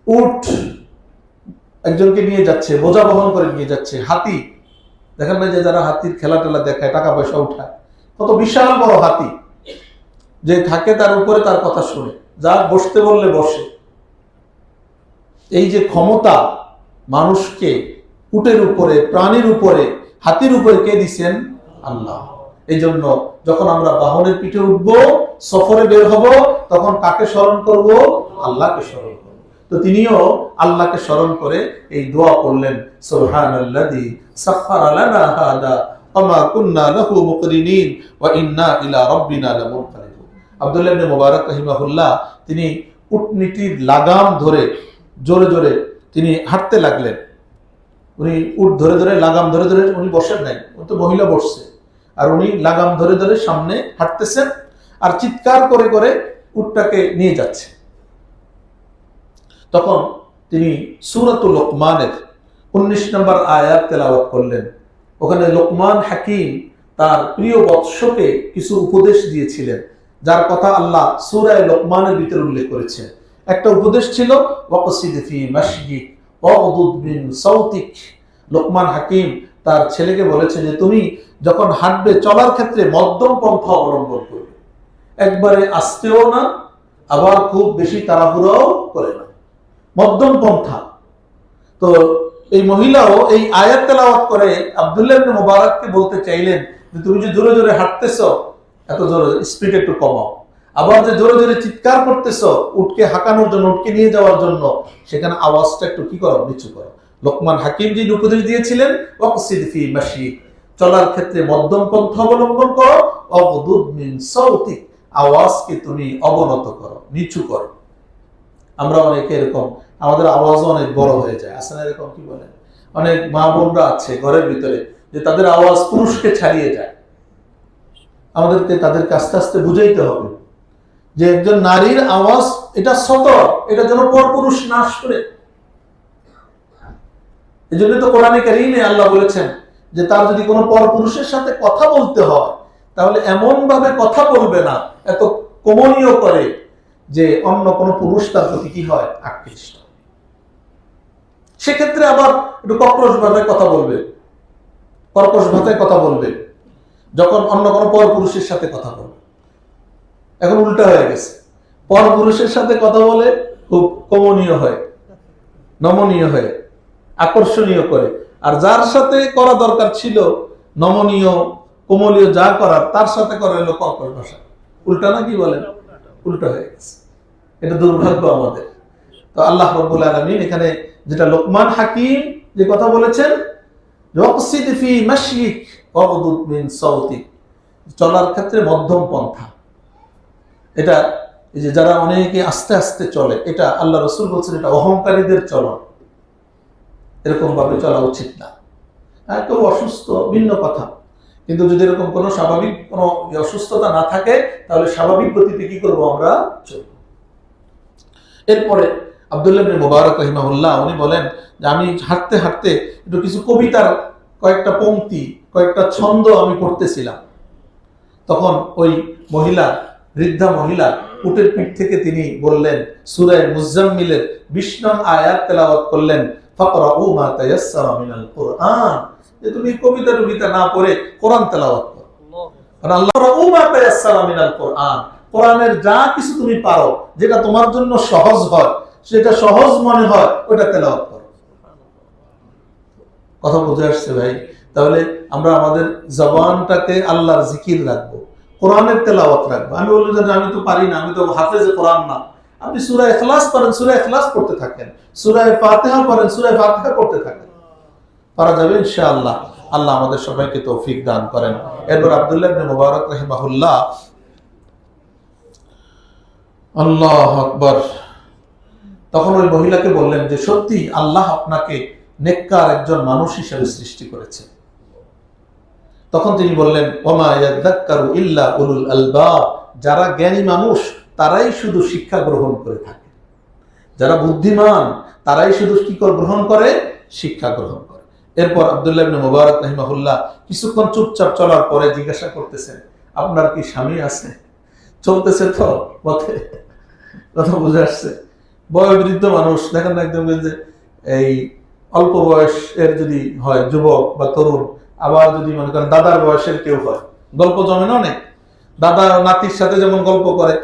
উট একজনকে নিয়ে যাচ্ছে, বোঝা বহন করে নিয়ে যাচ্ছে। হাতি দেখেন না যে যারা হাতির খেলা টেলা দেখায়, টাকা পয়সা উঠায়, কত বিশাল বড় হাতি, যে থাকে তার উপরে তার কথা শুনে, যা বসতে বললে বসে। এই যে ক্ষমতা মানুষকে উটের উপরে, প্রাণীর উপরে, হাতির উপরে কে দিচ্ছেন? আল্লাহ। এই জন্য যখন আমরা বাহনের পিঠে উঠবো, সফরে বের হব, তখন কাকে স্মরণ করব? আল্লাহকে স্মরণ করব। তো তিনিও আল্লাহকে স্মরণ করে এই দোয়া করলেন, সুবহানাল্লাযী সাখখারা লানা হাযা ওয়া মা কুন্না লাহু মুকরিনিন ওয়া ইন্না ইলা রাব্বিনা লামুনকালিবুন। আব্দুল্লাহ ইবনে মুবারক রাহিমাহুল্লাহ তিনি উটনিটির লাগাম ধরে জোরে জোরে তিনি হাঁটতে লাগলেন। উনি উট ধরে ধরে, লাগাম ধরে ধরে, উনি বসেন নাই, ও তো মহিলা বসছে, আর উনি লাগাম ধরে ধরে সামনে হাঁটতেছেন আর চিৎকার করে করে উটটাকে নিয়ে যাচ্ছে। তখন তিনি সূরাতুল লোকমানের 19 নম্বর আয়াত তেলাওয়াত করলেন। ওখানে লোকমান হাকিম তার প্রিয় বৎসকে কিছু উপদেশ দিয়েছিলেন, যার কথা আল্লাহ সূরা লোকমানের ভিতরে উল্লেখ করেছেন। একটা উপদেশ ছিল ওয়াকসিদ ফি মাশয়িক ওয়াগদুদ মিন সাউতিক। লোকমান হাকিম তার ছেলেকে বলেছে যে তুমি যখন হাঁটবে, চলার ক্ষেত্রে মধ্যম পন্থা অবলম্বন করবে, একবারে আস্তেও না, আবার খুব বেশি তাড়াহুড়োও করে না, মধ্যম পন্থা। তো এই মহিলাও এই আয়াত তেলাওয়াত করে আব্দুল্লাহ ইবনে মুবারককে বলতে চাইলেন যে তুমি যে জোরে জোরে হাঁটতেছো, এত জোরে স্পিড একটু কমাও। আবার যে জোরে জোরে চিৎকার করতেছো উটকে হাঁকানোর জন্য, উটকে নিয়ে যাওয়ার জন্য, সেখানে আওয়াজটা একটু কি করো, নিচু করো। লোকমান হাকিম যে উপদেশ দিয়েছিলেন ওয়াকসিদ ফি মাশয়িক, চলার ক্ষেত্রে মধ্যম পন্থা অবলম্বন করো, ওয়াগদুদ মিন সাউতিক, আওয়াজকে তুমি অবনত করো, নিচু করো। আমরা অনেকে এরকম, আমাদের আওয়াজও অনেক বড় হয়ে যায়, আসলে এরকম কি বলেন, অনেক মা বোনরা আছে ঘরের ভিতরে যে তাদের আওয়াজ পুরুষকে ছাড়িয়ে যায়। আমাদেরকে তাদেরকে আস্তে আস্তে বুঝাইতে হবে যে একজন নারীর আওয়াজ এটা সতর, এটা যেন পরপুরুষ না শুনে। এই জন্য তো কোরআনে কারীমে আল্লাহ বলেছেন যে তার যদি কোনো পরপুরুষের সাথে কথা বলতে হয় তাহলে এমন ভাবে কথা বলবে না, এত কমনীয় করে যে অন্য কোনো পুরুষ তার প্রতি কি হয়, আকৃষ্ট। সেক্ষেত্রে আবার একটু কর্কশ ভাষায় কথা বলবে, কর্কশ ভাষায় কথা বলবে যখন অন্য কোনো পরপুরুষের সাথে কথা বলবে। এখন উল্টা হয়ে গেছে, পরপুরুষের সাথে কথা বলে খুব কমনীয় হয়, নমনীয় হয়, আকর্ষণীয় করে, আর যার সাথে করা দরকার ছিল নমনীয় কোমলীয় যা করার, তার সাথে করে হলো কর্কশ ভাষা। উল্টা না, কি বলেন, উল্টা হয়ে গেছে। এটা দুর্ভাগ্য আমাদের। তো আল্লাহ রাব্বুল আলামিন এখানে যেটা লোকমান হাকিম যে কথা বলেছেন, ওয়াকসিদ ফি মাশয়িক ওয়াগদুদ মিন সাউতিক, চলার ক্ষেত্রে মধ্যম পন্থা। এটা এই যে যারা অনেকে আস্তে আস্তে চলে, এটা আল্লাহ রাসূল বলছেন এটা অহংকারীদের চলন, এরকম ভাবে চলা উচিত না। কেউ অসুস্থ ভিন্ন কথা, কিন্তু যদি এরকম কোনো স্বাভাবিক কোনো অসুস্থতা না থাকে তাহলে স্বাভাবিক গতিতে কি করবো, আমরা চলব। এরপরে আব্দুল্লাহ ইবনে মুবারক রাহিমাহুল্লাহ উনি বলেন যে আমি হাঁটতে হাঁটতে একটু কিছু কবিতার কয়েকটা পংক্তি, কয়েকটা ছন্দ আমি পড়তেছিলাম। তখন ওই মহিলা, বৃদ্ধা মহিলা উটের পিঠ থেকে তিনি বললেন, সূরা মুজাম্মিলের 20 নং আয়াত তেলাওয়াত করলেন, ফাকরাউ মা তায়াসসারা মিনাল কুরআন, যে তুমি কবিতা টবিতা না পড়ে কোরআন তেলাওয়াত করো। কারণ আল্লাহ ফাকরাউ মা তায়াসসারা মিনাল কুরআন, কোরআনের যা কিছু তুমি পারো, যেটা তোমার জন্য সহজ হয়, সেটা সহজ মনে হয়, ওটা তেলাওয়াত করো। কথা বুঝে আসছে ভাই? তাহলে আমরা আমাদের জবানটাকে আল্লাহর জিকির রাখবো, কোরআনের তেলাওয়াত রাখবো। আমি বললাম যে আমি তো পারি না, আমি তো হাফেজে কোরআন না। আপনি সূরা ইখলাস পড়েন, সূরা ইখলাস পড়তে থাকেন, সূরা ফাতিহা পড়েন, সূরা ফাতিহা পড়তে থাকেন, পারা যাবে ইনশাআল্লাহ। আল্লাহ আমাদের সবাইকে তৌফিক দান করেন। এরপর আব্দুল্লাহ ইবনে মুবারক রাহিমাহুল্লাহ, আল্লাহু আকবার, তখন ওই মহিলাকে বললেন যে সত্যি আল্লাহ আপনাকে নেককার একজন মানুষ হিসেবে সৃষ্টি করেছে। তখন তিনি বললেন, ওমা ইয়াযাক্কারু ইল্লা উলুল আলবাব, যারা জ্ঞানী মানুষ তারাই শুধু শিক্ষা গ্রহণ করে থাকে, যারা বুদ্ধিমান তারাই শুধু কি গ্রহণ করে, শিক্ষা গ্রহণ করে। এরপর আব্দুল্লাহ ইবনে মুবারক রাহিমাহুল্লাহ কিছুক্ষণ চুপচাপ চলার পরে জিজ্ঞাসা করতেছেন, আপনার কি স্বামী আছে? চলতেছে তো পথে, কথা বুঝে আসছে। বয়োবৃদ্ধ মানুষ দেখেন না, একদম যে এই অল্প বয়সের যদি হয় যুবক বা তরুণ, আবার যদি মনে করেন দাদার বয়সের কেউ হয়, গল্প জমে না অনেক। দাদা নাতির সাথে যেমন গল্প করে,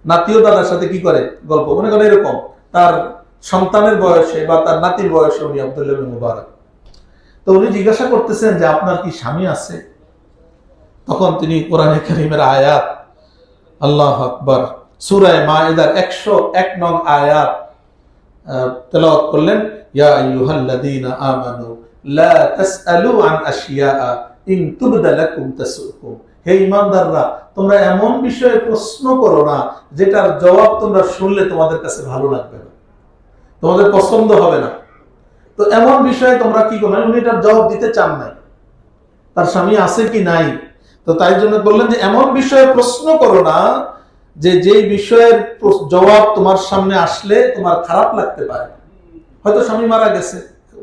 নাতিও দাদার সাথে কি করে, গল্প। মনে করেন এরকম তার সন্তানের বয়সে বা তার নাতির বয়সে উনি আব্দুল্লাহ ইবনে মুবারক। তো উনি জিজ্ঞাসা করতেছেন যে আপনার কি স্বামী আছে? তখন তিনি কোরআনে কারীমের আয়াত, আল্লাহু আকবার, সূরা মাইদার 101 নং আয়াত তেলাওয়াত করলেন, ইয়া আইয়ুহাল্লাযীনা আমানু লা তাসআলু আন আশিয়া ইন তুবদা লাকুম তাসুকুম, হে ঈমানদাররা তোমরা এমন বিষয়ে প্রশ্ন করো না যেটার জবাব তোমরা শুনলে তোমাদের কাছে ভালো লাগবে না, তোমাদের পছন্দ হবে না। তো এমন বিষয়ে তোমরা কি করো, উনি এটার জবাব দিতে চান নাই, তার স্বামী আছে কি নাই। তো তাই জন্য বললেন যে এমন বিষয়ে প্রশ্ন করো না যে যেই বিষয়ের জবাব তোমার সামনে আসলে তোমার খারাপ লাগতে পারে। হয়তো স্বামী মারা গেছে,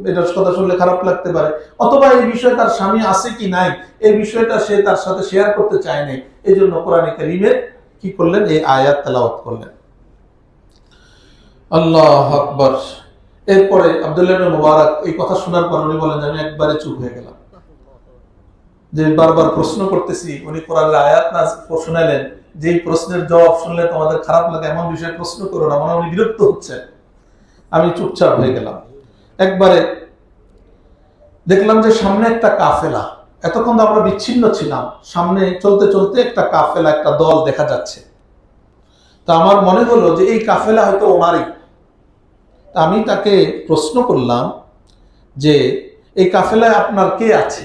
এটার কথা শুনলে খারাপ লাগতে পারে, অথবা এই বিষয়ে তার স্বামী আছে কি নাই এই বিষয়টা সে তার সাথে শেয়ার করতে চায় নাই, এই জন্য কোরআনে কারীমের কি করলেন, এই আয়াত তেলাওয়াত করলেন। আল্লাহু আকবার। এরপরে আব্দুল্লাহ ইবনে মুবারক এই কথা শোনার পর উনি বলেন যে আমি একবারে চুপ হয়ে গেলাম, যে বারবার প্রশ্ন করতেছি, উনি কোরআনের আয়াত না শোনালেন, যেই প্রশ্নের জবাব শুনলে তোমাদের খারাপ লাগে এমন বিষয়ে প্রশ্ন করো না, মনে উনি বিরক্ত হচ্ছেন। আমি চুপচাপ হয়ে গেলাম। একবারে দেখলাম যে সামনে একটা কাফেলা, এতক্ষণ তো আমরা বিচ্ছিন্ন ছিলাম, সামনে চলতে চলতে একটা কাফেলা, একটা দল দেখা যাচ্ছে। তা আমার মনে হলো যে এই কাফেলা হয়তো ওনারই। আমি তাকে প্রশ্ন করলাম যে এই কাফেলায় আপনার কে আছে,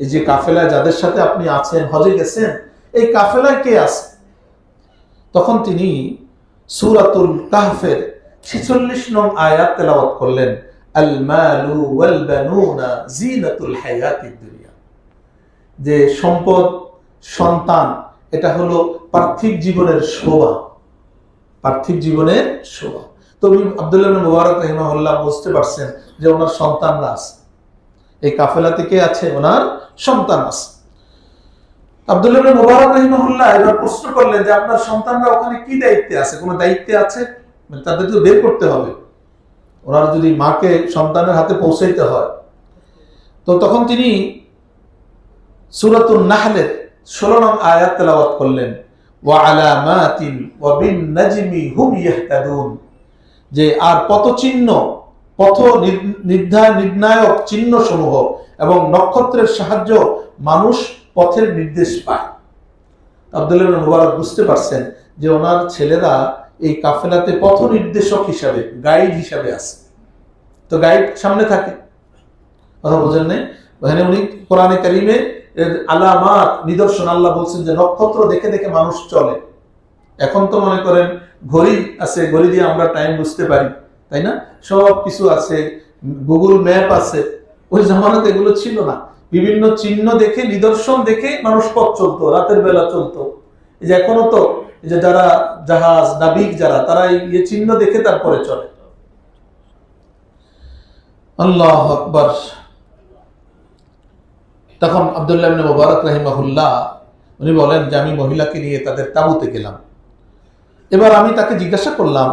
এই যে কাফেলায় যাদের সাথে আপনি আছেন, হজে গেছেন, এই কাফেলায় কে আছে? তখন তিনি সূরাতুল কাহফের 46 নং আয়াত তেলাওয়াত করলেন, আল মালু ওয়াল বানুনা জিনাতুল হায়াতিদ দুনিয়া। যে সম্পদ, সন্তান, এটা হলো পার্থিব জীবনের শোভা, পার্থিব জীবনের শোভা। তো আব্দুল্লাহ ইবনে মুবারক রাহিমাহুল্লাহ বুঝতে পারছেন যে ওনার সন্তানরা আছে, এই কাফেলাতে কে আছে, ওনার সন্তান আছে। আব্দুল্লাহ ইবনে মুবারক রাহিমাহুল্লাহ এবার প্রশ্ন করলেন যে আপনার সন্তানরা ওখানে কি দায়িত্বে আছে, কোনো দায়িত্বে আছে? তাদের তো বের করতে হবে, ওনার যদি মাকে সন্তানের হাতে পৌঁছাইতে হয়। তো তখন তিনি সূরাতুন নাহলের 16 নং আয়াত তেলাওয়াত করলেন, ওয়া আলামাতিন ওয়া বিন নাজমি হুম ইয়াহতাদুন। যে আর পথচিহ্ন, পথ নির্ণায়ক চিহ্ন সমূহ এবং নক্ষত্রের সাহায্য মানুষ পথের নির্দেশ পায়। আব্দুল্লাহ ইবনে মুবারক বুঝতে পারছেন যে ওনার ছেলেরা এই কাফেলাতে পথ নির্দেশক হিসাবে, গাইড হিসাবে আছে। তো গাইড সামনে থাকে, কথা বোঝেন নাই? ওখানে উনি কোরআনে কারীমে আলামাত, নিদর্শন, আল্লাহ বলছেন যে নক্ষত্র দেখে দেখে মানুষ চলে। এখন তো মনে করেন ঘড়ি আছে, ঘড়ি দিয়ে আমরা টাইম বুঝতে পারি, তাই না? সব কিছু আছে, গুগল ম্যাপ আছে। ওই জামানাতে এগুলো ছিল না। বিভিন্ন চিহ্ন দেখে, নিদর্শন দেখে মানুষ পথ চলতো, রাতের বেলা চলতো। এই যে এখনো তো এই যে যারা জাহাজ নাবিক যারা, তারা এই চিহ্ন দেখে তারপরে চলে। আল্লাহু আকবার। তখন আব্দুল্লাহ ইবনে মুবারক রাহিমাহুল্লাহ উনি বলেন যে আমি মহিলাকে নিয়ে তাদের তাঁবুতে গেলাম। এবার আমি তাকে জিজ্ঞাসা করলাম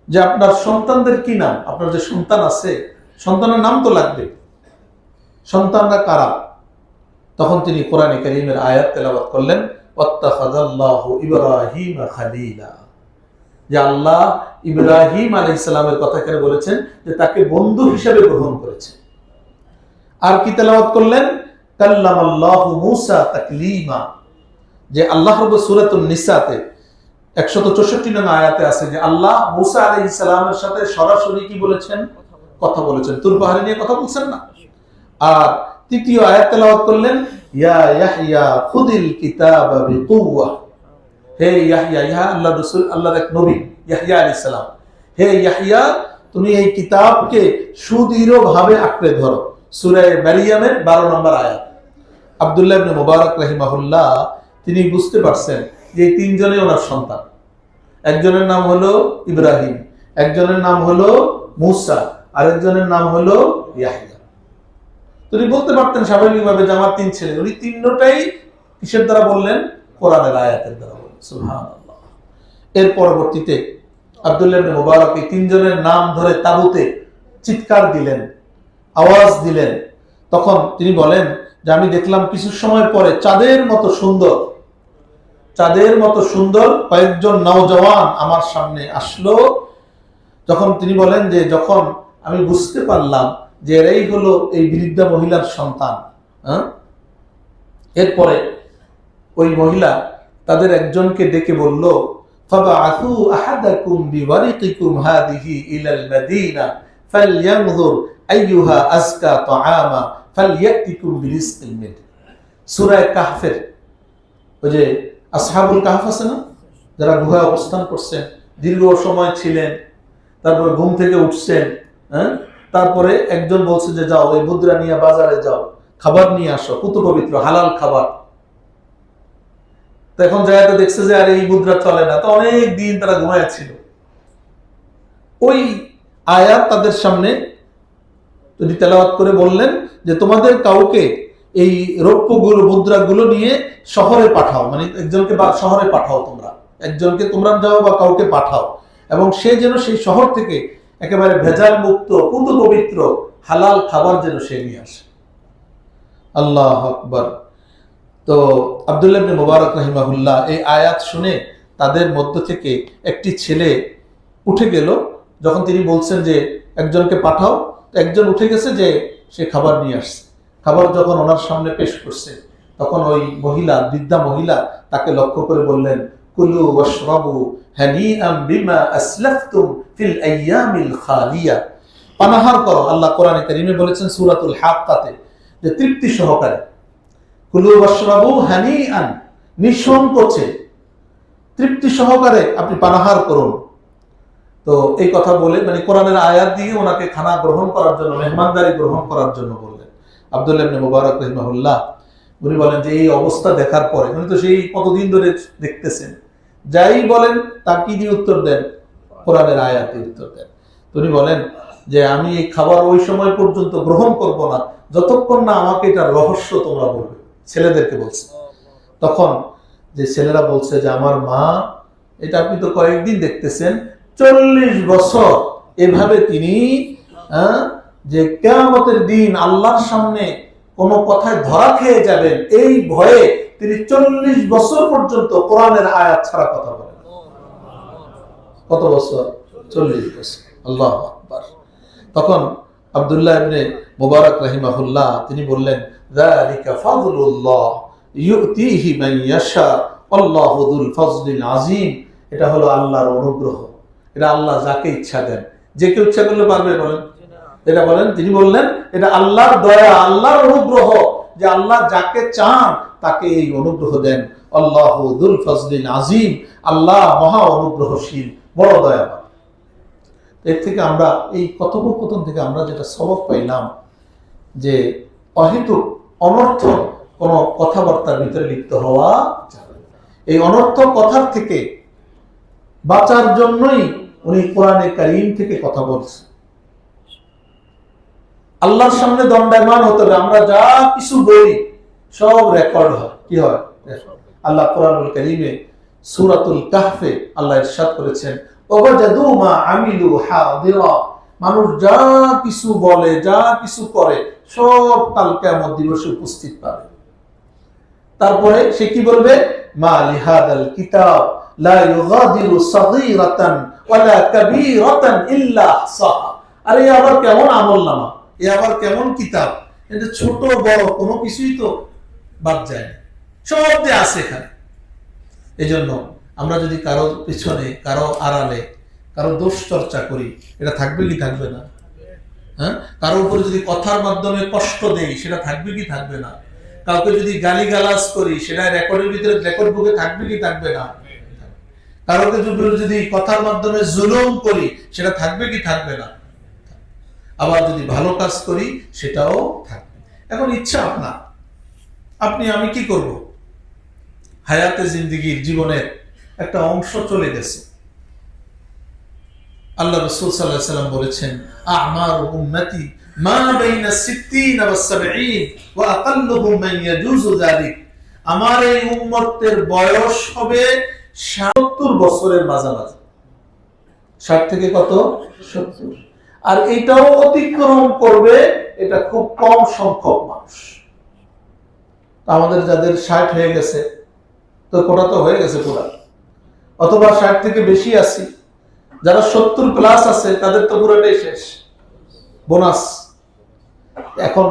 যে আপনার সন্তানদের কি নাম, আপনার যে সন্তান আছে সন্তানের নাম তো লাগবে, সন্তানরা কারা? তখন তিনি কোরআনে কারীমের আয়াত তেলাওয়াত করলেন, ওয়াত্তাখাযাল্লাহু ইব্রাহিমা খালীলা। যে আল্লাহ ইব্রাহিম আলাইহিস সালামের কথা এখানে বলেছেন যে তাকে বন্ধু হিসেবে গ্রহণ করেছেন। আর কি তেলাওয়াত করলেন, কাল্লামাল্লাহু মূসা তাকলীমা। যে আল্লাহ রাব্বুল সূরাতুন নিসাতে 164 নং আয়াতে আছে যে আল্লাহ মূসা আলাইহিস সালামের সাথে সরাসরি কি বলেছেন, কথা বলেছেন। তুর পাহাড়ে নিয়ে কথা বলছেন না? আর তৃতীয় আয়াত তেলাওয়াত করলেন, ইয়া ইয়াহইয়া খুদিল কিতাবা বিকুওয়া। হে ইয়াহইয়া, ইহা আল্লাহর রাসূল, আল্লাহর এক নবী ইয়াহইয়া আলাইহিস সালাম। হে ইয়াহইয়া, তুমি এই কিতাবকে সুদৃঢ়ভাবে আঁকড়ে ধরো। সূরা মারইয়ামের 12 নম্বর আয়াত। আব্দুল্লাহ ইবনে মুবারক রাহিমাহুল্লাহ তিনি বুঝতে পারছেন যে এই তিনজনে ওনার সন্তান। একজনের নাম হলো ইব্রাহিম, একজনের নাম হলো মূসা, আরেকজনের নাম হলো ইয়াহইয়া। তিনি বলতে পারতেন স্বাভাবিকভাবে যে আমার 3 ছেলে। উনি তিনটাই কিসের দ্বারা বললেন? কোরআনের আয়াতের দ্বারা বললেন। সুবহানাল্লাহ। এর পরবর্তীতে আব্দুল্লাহ ইবনে মুবারক এই তিনজনের নাম ধরে তাঁবুতে চিৎকার দিলেন, আওয়াজ দিলেন। তখন তিনি বলেন যে আমি দেখলাম কিছু সময় পরে চাঁদের মতো সুন্দর, চাঁদের মতো সুন্দর কয়েকজন নওজওয়ান আমার সামনে আসলো। যখন তিনি বলেন যে যখন আমি বুঝতে পারলাম যে এরাই হলো এই বৃদ্ধা মহিলার সন্তান, এরপরে ওই মহিলা তাদের একজনকে ডেকে বলল, ফাবআথু আহাদাকুম বিওয়ারিকিকুম হাদিহি ইলাল মাদিনা ফালইয়ানজুর আইয়ুহা আজকা তাআমা ফালইয়াতিকুম বিরিজকিন মিন। সূরা কাহফের ওই যে আসহাবুল কাহফ আছে না, যারা গুহায় অবস্থান করছেন, দীর্ঘ সময় ছিলেন, তারপরে ঘুম থেকে উঠছেন, তারপরে একজন বলছে যে যাও এই মুদ্রা নিয়ে বাজারে যাও, খাবার নিয়ে আসো, পুত পবিত্র হালাল খাবার। তো এখন যায় তো দেখছে যে আর এই মুদ্রা চলে না, তো অনেক দিন তারা ঘুমায় ছিল। ওই আয়াত তাদের সামনে তিনি তেলাওয়াত করে বললেন যে তোমাদের কাউকে এই রৌপ্যগুলো মুদ্রাগুলো নিয়ে শহরে পাঠাও, মানে একজনকে শহরে পাঠাও, একজনকে তোমরা যাও বা কাউকে পাঠাও, এবং সে যেন সেই শহর থেকে একেবারে ভেজাল মুক্ত পুত পবিত্র হালাল খাবার যেন সে নিয়ে আসে। আল্লাহ আকবার। তো আব্দুল্লাহ ইবনে মুবারক রাহিমাহুল্লাহ এই আয়াত শুনে তাদের মধ্য থেকে একটি ছেলে উঠে গেল। যখন তিনি বলছেন যে একজনকে পাঠাও, একজন উঠে গেছে যে সে খাবার নিয়ে আসছে। খাবার যখন ওনার সামনে পেশ করছে, তখন ওই মহিলা, বৃদ্ধা মহিলা তাকে লক্ষ্য করে বললেন, কুলু ওয়াশরাবু হানিআম বিমা আসলাফতুম ফিল আইয়ামিল খালিয়া। পানাহার করো, আল্লাহ কোরআনে কারীমে বলেছেন সূরাতুল হাক্কাতে যে তৃপ্তি সহকারে, কুলু ওয়াশরাবু হানিআন, নিঃসংকোচে তৃপ্তি সহকারে আপনি পানাহার করুন। তো এই কথা বলে মানে কোরআনের আয়াত দিয়ে ওনাকে খানা গ্রহণ করার জন্য, মেহমানদারি গ্রহণ করার জন্য বললেন। আব্দুল্লাহ ইবনে মুবারক রাহিমাহুল্লাহ উনি বলেন যে এই অবস্থা দেখার পরে, উনি তো সেই কতদিন ধরে দেখতেছেন, যাই বলেন তার কি দিয়ে উত্তর দেন? কোরআনের আয়াত দিয়ে উত্তর দেন। উনি বলেন যে আমি এই খাবার ওই সময় পর্যন্ত গ্রহণ করব না যতক্ষণ না আমাকে এটার রহস্য তোমরা বলবে। ছেলেদেরকে বলছে। তখন যে ছেলেরা বলছে যে আমার মা, এটা আপনি তো কয়েকদিন দেখতেছেন, 40 বছর এভাবে তিনি যে কিয়ামতের দিন আল্লাহর সামনে কোন কথায় ধরা খেয়ে যাবেন এই ভয়ে তিনি 40 বছর পর্যন্ত কোরআনের আয়াত ছাড়া কথা বলেন। কত বছর? 40 বছর। আল্লাহু আকবার। তখন আব্দুল্লাহ ইবনে মুবারক রাহিমাহুল্লাহ তিনি বললেন, যালিকা ফাযলুল্লাহ ইউতিহি মান ইয়াশা আল্লাহু যুল ফাজলিল আযীম। এটা হলো আল্লাহর অনুগ্রহ, এটা আল্লাহ যাকে ইচ্ছা দেন। যে কেউ ইচ্ছা করলে পারবে? বলেন, এটা বলেন। তিনি বললেন এটা আল্লাহর দয়া, আল্লাহর অনুগ্রহ, যে আল্লাহ যাকে চান তাকে এই অনুগ্রহ দেন। আল্লাহু যুল ফাজলিল আযীম, আল্লাহ মহা অনুগ্রহশীল, বড় দয়াবান। এর থেকে আমরা এই কথোপকথন থেকে আমরা যেটা সবক পাইলাম যে অহেতুক অনর্থক কোন কথাবার্তার ভিতরে লিপ্ত হওয়া যাবে না। এই অনর্থক কথার থেকে বাঁচার জন্যই উনি কোরআনে কারীম থেকে কথা বলছেন। আল্লাহর সামনে দণ্ডায়মান হতে হবে। আমরা যা কিছু বলি সব রেকর্ড হয়। কি হয়? আল্লাহ কোরআনুল কারীমে সূরাতুল কাহফে আল্লাহ ইরশাদ করেছেন, ওয়াজাদু মা আমিলু হাদিরা। মানুষ যা কিছু বলে, যা কিছু করে সব কাল কিয়ামত দিবসে উপস্থিত পাবে। তারপরে সে কি বলবে? মা লিহাদাল কিতাব লা ইউগাদিরু সাগীরাতান ওয়ালা কাবীরাতান ইল্লা আহসাহা। আরে আবার কেমন আমলনামা, এ আবার কেমন কিতাব, এটা ছোট বড় কোনো কিছুই তো বাদ যায় না, সব দিয়ে আছে এখানে। এজন্য আমরা যদি কারো পিছনে, কারো আড়ালে, কারো দোষ চর্চা করি, এটা থাকবে কি থাকবে না? হ্যাঁ, কারোর উপরে যদি কথার মাধ্যমে কষ্ট দেই, সেটা থাকবে কি থাকবে না? কাউকে যদি গালিগালাজ করি, সেটা রেকর্ডের ভিতরে, রেকর্ড বুকে থাকবে কি থাকবে না? কারোকে যদি কথার মাধ্যমে জুলুম করি, সেটা থাকবে কি থাকবে না? আবার যদি ভালো কাজ করি, সেটাও থাকবে। এখন ইচ্ছা আপনার, আপনি আমি কি করব? হায়াতে জিন্দেগির জীবনের একটা অংশ চলে গেছে। আল্লাহ রাসূল সাল্লাল্লাহু আলাইহি ওয়াসাল্লাম বলেছেন, আ'মারু উম্মতি মা বাইনা 60 ওয়া 70 ওয়া আকাল্লুহুম মান ইয়াজুজু যালিক। আমার এই উম্মতের বয়স হবে 70 বছরের মাঝামাঝি। 60 থেকে কত? 70। আর এটাও অতিক্রম করবে, এটা খুব কম সংখ্যক মানুষ। আমাদের যাদের 60 হয়ে গেছে, তো কোটা তো হয়ে গেছে পুরা, অথবা 60 থেকে বেশি আছি, যারা 70 প্লাস আছে তাদের তো পুরোটাই শেষ, বোনাস। এখন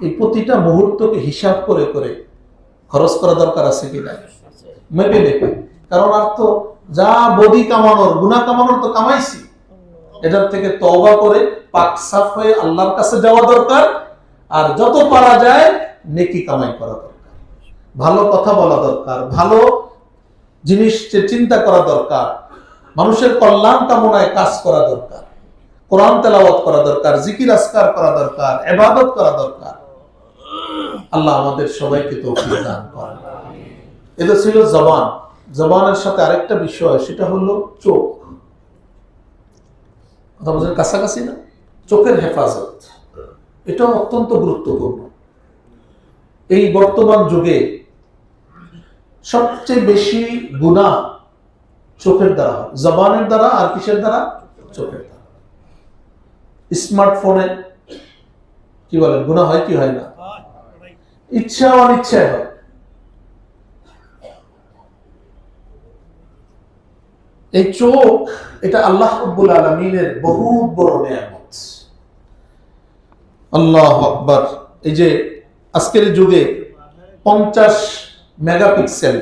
এই প্রতিটা মুহূর্তকে হিসাব করে করে খরচ করা দরকার আছে কিনা, মেপে মেপে। কারণ আর তো যা বদি কামানোর, গুনাহ কামানোর তো কামাইছি, এটার থেকে তওবা করে পাক সাফ হয়ে আল্লাহর কাছে যাওয়া দরকার। আর যত পারা যায় নেকি কামাই করা দরকার, ভালো কথা বলা দরকার, ভালো জিনিস চিন্তা করা দরকার, মানুষের কল্যাণ কামনায় কাজ করা দরকার, কোরআন তেলাওয়াত করা দরকার, জিকির আজকার করা দরকার, ইবাদত করা দরকার। আল্লাহ আমাদের সবাইকে তৌফিক দান করেন। এটা ছিল জবান। জবানের সাথে আরেকটা বিষয়, সেটা হলো চোখ। কথা বলছেন কাছাকাছি না? চোখের হেফাজত। এটা অত্যন্ত গুরুত্বপূর্ণ। এই বর্তমান যুগে সবচেয়ে বেশি গুনাহ চোখের দ্বারা, জবানের দ্বারা, আর কিসের দ্বারা? চোখের দ্বারা। স্মার্টফোনে কি বলেন, গুনাহ হয় কি হয় না? ইচ্ছা অনিচ্ছায় হয়। এই চোখ, এটা আল্লাহ রাব্বুল আলামিনের বহুত বড় নিয়ামত। আল্লাহু আকবার। এই যে আজকের যুগে 50 মেগাপিক্সেল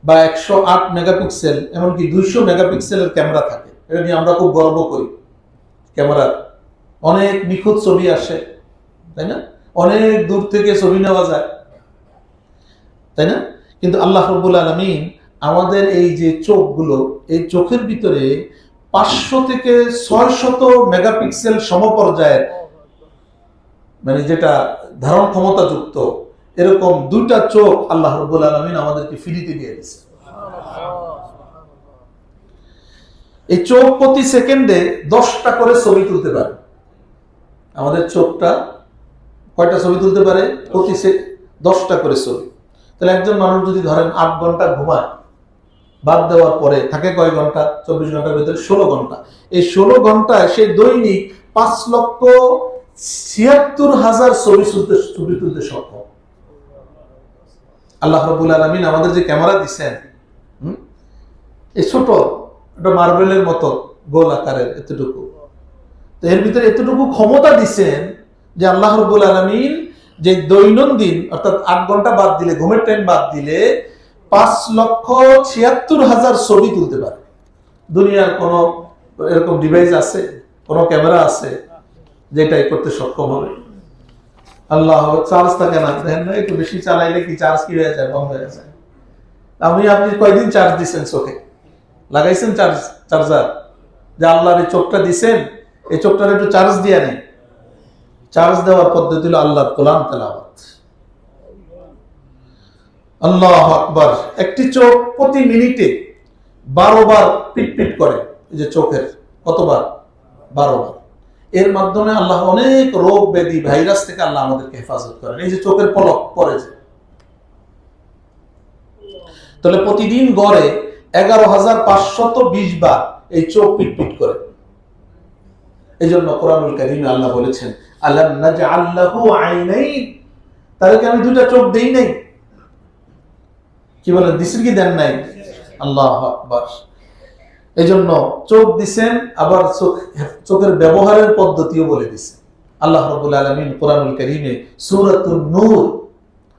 বা 108 মেগাপিক্সেল, এমনকি 200 মেগাপিক্সেলের ক্যামেরা থাকে। এটা নিয়ে আমরা খুব গর্ব করি। ক্যামেরা অনেক নিখুঁত ছবি আসে, তাই না? অনেক দূর থেকে ছবি নেওয়া যায়, তাই না? কিন্তু আল্লাহ রাব্বুল আলামিন আমাদের এই যে চোখগুলো, এই চোখের ভিতরে 500 থেকে 600 মেগাপিক্সেল সমপর্যায়ের, মানে যেটা ধারণ ক্ষমতা যুক্ত, এরকম দুইটা চোখ আল্লাহ রাব্বুল আলামিন আমাদেরকে ফ্রিতে দিয়ে দিয়েছে। এই চোখ প্রতি সেকেন্ডে 10টা করে ছবি তুলতে পারে। আমাদের চোখটা কয়টা ছবি তুলতে পারে? প্রতি 10টা করে ছবি। তাহলে একজন মানুষ যদি ধরেন 8 ঘন্টা ঘুমায়, বাদ দেওয়ার পরে থাকে কয় ঘন্টা? 24 ঘন্টার ভিতরে 16 ঘন্টা। এই 16 ঘন্টায় সে দৈনিক 5,76,000 ছবি তুলতে সক্ষম। আল্লাহ রাব্বুল আলামিন আমাদের যে ক্যামেরা দিচ্ছেন, এই ছোট একটা মার্বেলের মতো গোল আকারের, এতটুকু, তো এর ভিতরে এতটুকু ক্ষমতা দিচ্ছেন যে আল্লাহ রাব্বুল আলামিন যে দৈনন্দিন, অর্থাৎ 8 ঘন্টা বাদ দিলে, ঘুমের টাইম বাদ দিলে 5,76,000 ছবি তুলতে পারে। দুনিয়ার কোন এরকম ডিভাইস আছে, কোন ক্যামেরা আছে যেটাই করতে সক্ষম হবে? আল্লাহ, চার্জ থাকে না, দেখেন না, একটু বেশি চালাইলে কি চার্জ কি হয়ে যায়? বন্ধ হয়ে যায়। আপনি কয়দিন চার্জ দিচ্ছেন? চোখে লাগাইছেন চার্জার? যে আল্লাহর এই চোখটা দিচ্ছেন, এই চোখটার একটু চার্জ দিয়ে নেই। চার্জ দেওয়ার পদ্ধতি হলো আল্লাহর কোরআন তেলাওয়াত। আল্লাহু আকবার। একটি চোখ প্রতি মিনিটে 12 বার পিটপিট করে। এই যে চোখের কতবার? 12 বার। এর মাধ্যমে আল্লাহ অনেক রোগ ব্যাধি, ভাইরাস থেকে আল্লাহ আমাদেরকে হেফাজত করেন। এই যে চোখের পলক পড়ে যে, তাহলে প্রতিদিন গড়ে 11,520 বার এই চোখ পিটপিট করে। এই জন্য কোরআনুল কারীমে আল্লাহ বলেছেন, আলাম নাজআল লাহু আইনাইন, তাদেরকে আমি দুইটা চোখ দেই নাই? কি বলেন, দিছেন কি দেন নাই? আল্লাহু আকবার। এই জন্য চোখ দিছেন, আবার চোখের ব্যবহারের পদ্ধতিও বলে দিছেন। আল্লাহ রাব্বুল আলামিন কোরআনুল কারীমে সূরাতুন নূর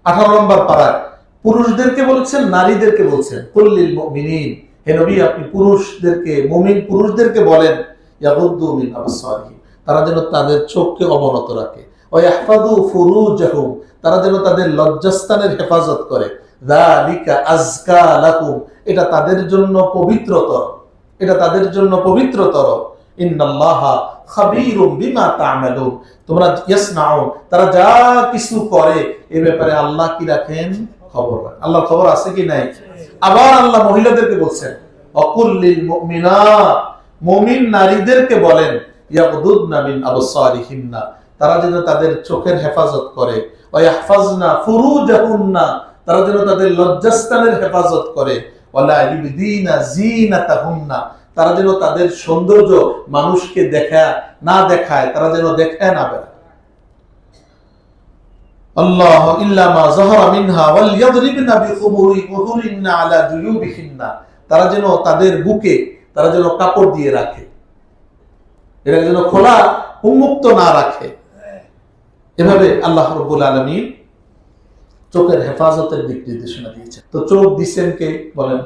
18 নম্বর পারায় পুরুষদেরকে বলছেন, নারীদেরকে বলছেন, কুল্লিল মুমিনিন, হে নবী আপনি পুরুষদেরকে, মুমিন পুরুষদেরকে বলেন, ইয়াগুদ্দু মিন আবসারিহিম, তারা যেন তাদের চোখকে অবনত রাখে, ওয়া ইয়াহফাযু ফুরুজাহুম, তারা যেন তাদের লজ্জাস্থানের হেফাজত করে, যালিকা আযকা লাকুম, এটা তাদের জন্য পবিত্রতর, এটা তাদের জন্য পবিত্রতর। ইন্নাল্লাহা খাবীরুম বিমা তা'মালুন, তোমরা ইয়াসনাউন, তারা যা কিছু করে এই ব্যাপারে আল্লাহ কি রাখেন? খবর রাখেন। আল্লাহর খবর আছে কি নাই? আবার আল্লাহ মহিলাদেরকে বলছেন, ওয়াকুল্লিল মুমিনাত, মুমিন নারীদেরকে বলেন, ইয়াগুদুদনা মিন আবসারিহিন্না, তারা যেন তাদের চোখের হেফাজত করে, ওয়া ইয়াহফাজনা ফুরুজাহুন্না, তারা যেন তাদের লজ্জাস্থানের হেফাজত করে, ওয়ালা ইউবদিনা জিনাতাহুন্না, তারা যেন তাদের সৌন্দর্য মানুষকে না দেখায়, তারা যেন দেখায় না বেড়ায়। আল্লাহ ইল্লা মা যাহারা মিনহা ওয়াল ইয়াদরিবনা বিখুমুরিহিন্না আলা জুয়ুবিহিন্না, তারা যেন তাদের বুকে তারা যেন কাপড় দিয়ে রাখে, এটা যেন খোলা উন্মুক্ত না রাখে। এভাবে আল্লাহ রাব্বুল আলামিন চোখের হেফাজতের দিক নির্দেশনা দিয়েছেন। তো চোখ দিচ্ছেন কে? বলেন,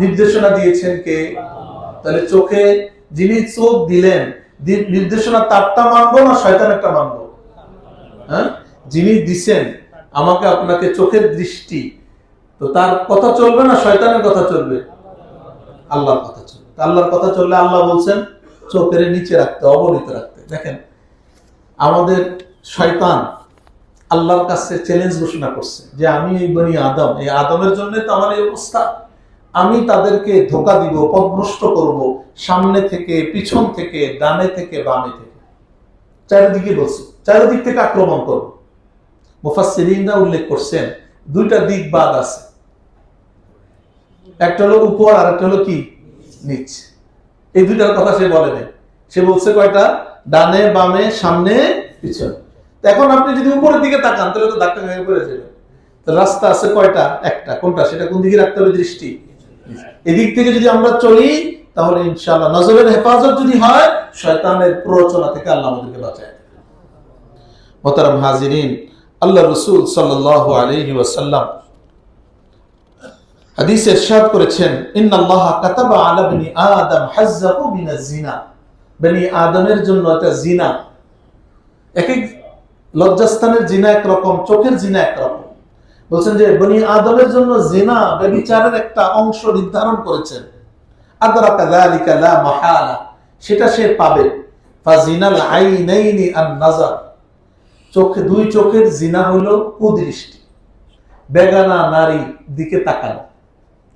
নির্দেশনা দিয়েছেন কে? তাহলে চোখে যিনি চোখ দিলেন, নির্দেশনা তারটা মানবো না শয়তানেরটা মানবো? হ্যাঁ, যিনি দিছেন আমাকে আপনাকে চোখের দৃষ্টি, তো তার কথা চলবে না শয়তানের কথা চলবে? আল্লাহর কথা চলবে। আল্লাহর কথা চললে আল্লাহ বলছেন চোখের নিচে রাখতে, অবনীত রাখতে। দেখেন, আমাদের শয়তান আল্লাহর কাছে চ্যালেঞ্জ ঘোষণা করছে যে আমি এই বনি আদম, এই আদমের জন্য তো আমার এই অবস্থা, আমি তাদেরকে ধোঁকা দিব, পথভ্রষ্ট করব, সামনে থেকে, পিছন থেকে, ডানে থেকে, বামে থেকে, চারিদিকে বলছি। চারিদিক থেকে আক্রমণ করব। মুফাসসিরিনরা উল্লেখ করছেন দুইটা দিক বাদ আছে, একটা হলো উপর আর একটা হলো কি নিচ। এই দুইটার কথা সে বলে নাই, সে বলছে কয়টা? ডানে বামে সামনে পিছনে। এখন আপনি যদি উপরের দিকে তাকান তাহলে তো ধাক্কা খেয়ে পড়ে যাবেন। রাস্তা আছে কয়টা? একটা। কোনটা? সেটা কোন দিকে রাখতে হবে দৃষ্টি? এদিক থেকে যদি আমরা চলি তাহলে ইনশাআল্লাহ নজরের হেফাজত যদি হয়, শয়তানের প্ররোচনা থেকে আল্লাহ আমাদেরকে বাঁচায়। মোহতারাম হাজিরিন, আল্লাহ রাসূল সাল্লাল্লাহু আলাইহি ওয়াসাল্লাম হাদিসে ইরশাদ করেছেন, ইন্নাল্লাহা কাতাবা আলা বনি আদম হাজ্জাহু মিনাজ জিনা। বনি আদমের জন্য এটা জিনা, এক এক লজ্জাস্থানের জিনা একরকম, চোখের জিনা একরকম। বলছেন যে বনি আদমের জন্য জিনা ব্যভিচারের একটা অংশ নির্ধারণ করেছেন। আদরাকা যালিকা লা মাহালা, সেটা সে পাবে। ফাজিনাল আইনাইনি আন নাজার, চোখে দুই চোখের জিনা হলো কুদৃষ্টি, বেগানা নারী দিকে তাকানো,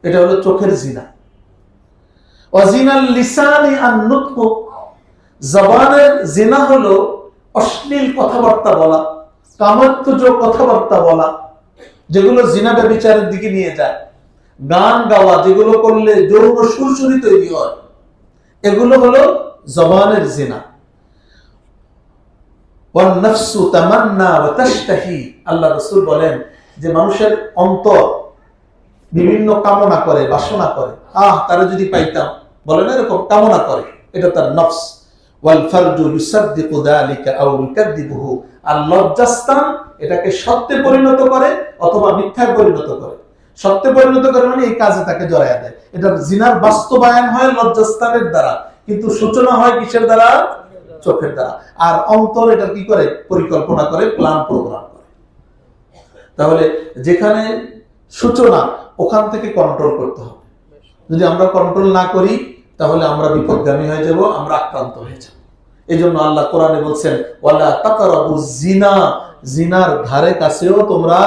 এটা হলো চোখের জিনা। ওয়াজিনাল লিসানি আন নুতকু, জবানের জিনা হলো অশ্লীল কথাবার্তা বলা, কামাত্মজনক কথাবার্তা বলা, যেগুলো জিনা ব্যভিচারের দিকে নিয়ে যায়। গান গাওয়া, যেগুলো করলে যৌন সুরসুরি তৈরি হয়, এগুলো হলো জবানের জিনা। ওয়ান নাফসু তামান্না ওয়া তাশতাহি, আল্লাহ রাসূল বলেন যে মানুষের অন্তর বিভিন্ন কামনা করে, বাসনা করে, তারা যদি পাইতাম, বলে না এরকম কামনা করে, এটা তার নফস। ওয়াল ফারজু ইউসাদ্দিকু যালিকা আও ইউকাযযিবুহু, আর লজ্জাস্থান এটাকে সত্যে পরিণত করে অথবা মিথ্যায় পরিণত করে। সত্যে পরিণত করে মানে এই কাজে তাকে জড়ায়া দেয়। এটা জিনার বাস্তবায়ন হয় লজ্জাস্থানের দ্বারা, কিন্তু সূচনা হয় কিসের দ্বারা? চোখের দ্বারা। আর অন্তর এটা কি করে? পরিকল্পনা করে, প্ল্যান প্রোগ্রাম করে। তাহলে যেখানে সূচনা, ওখান থেকে কন্ট্রোল করতে হবে। যদি আমরা কন্ট্রোল না করি তাহলে আমরা বিপদগামী হয়ে যাব, আমরা আক্রান্ত হয়ে যাব। এই জন্য আল্লাহ কোরআনে বলছেন, ওয়ালা তাকরাবুজ জিনা, জিনার ধারে কাছেও তোমরা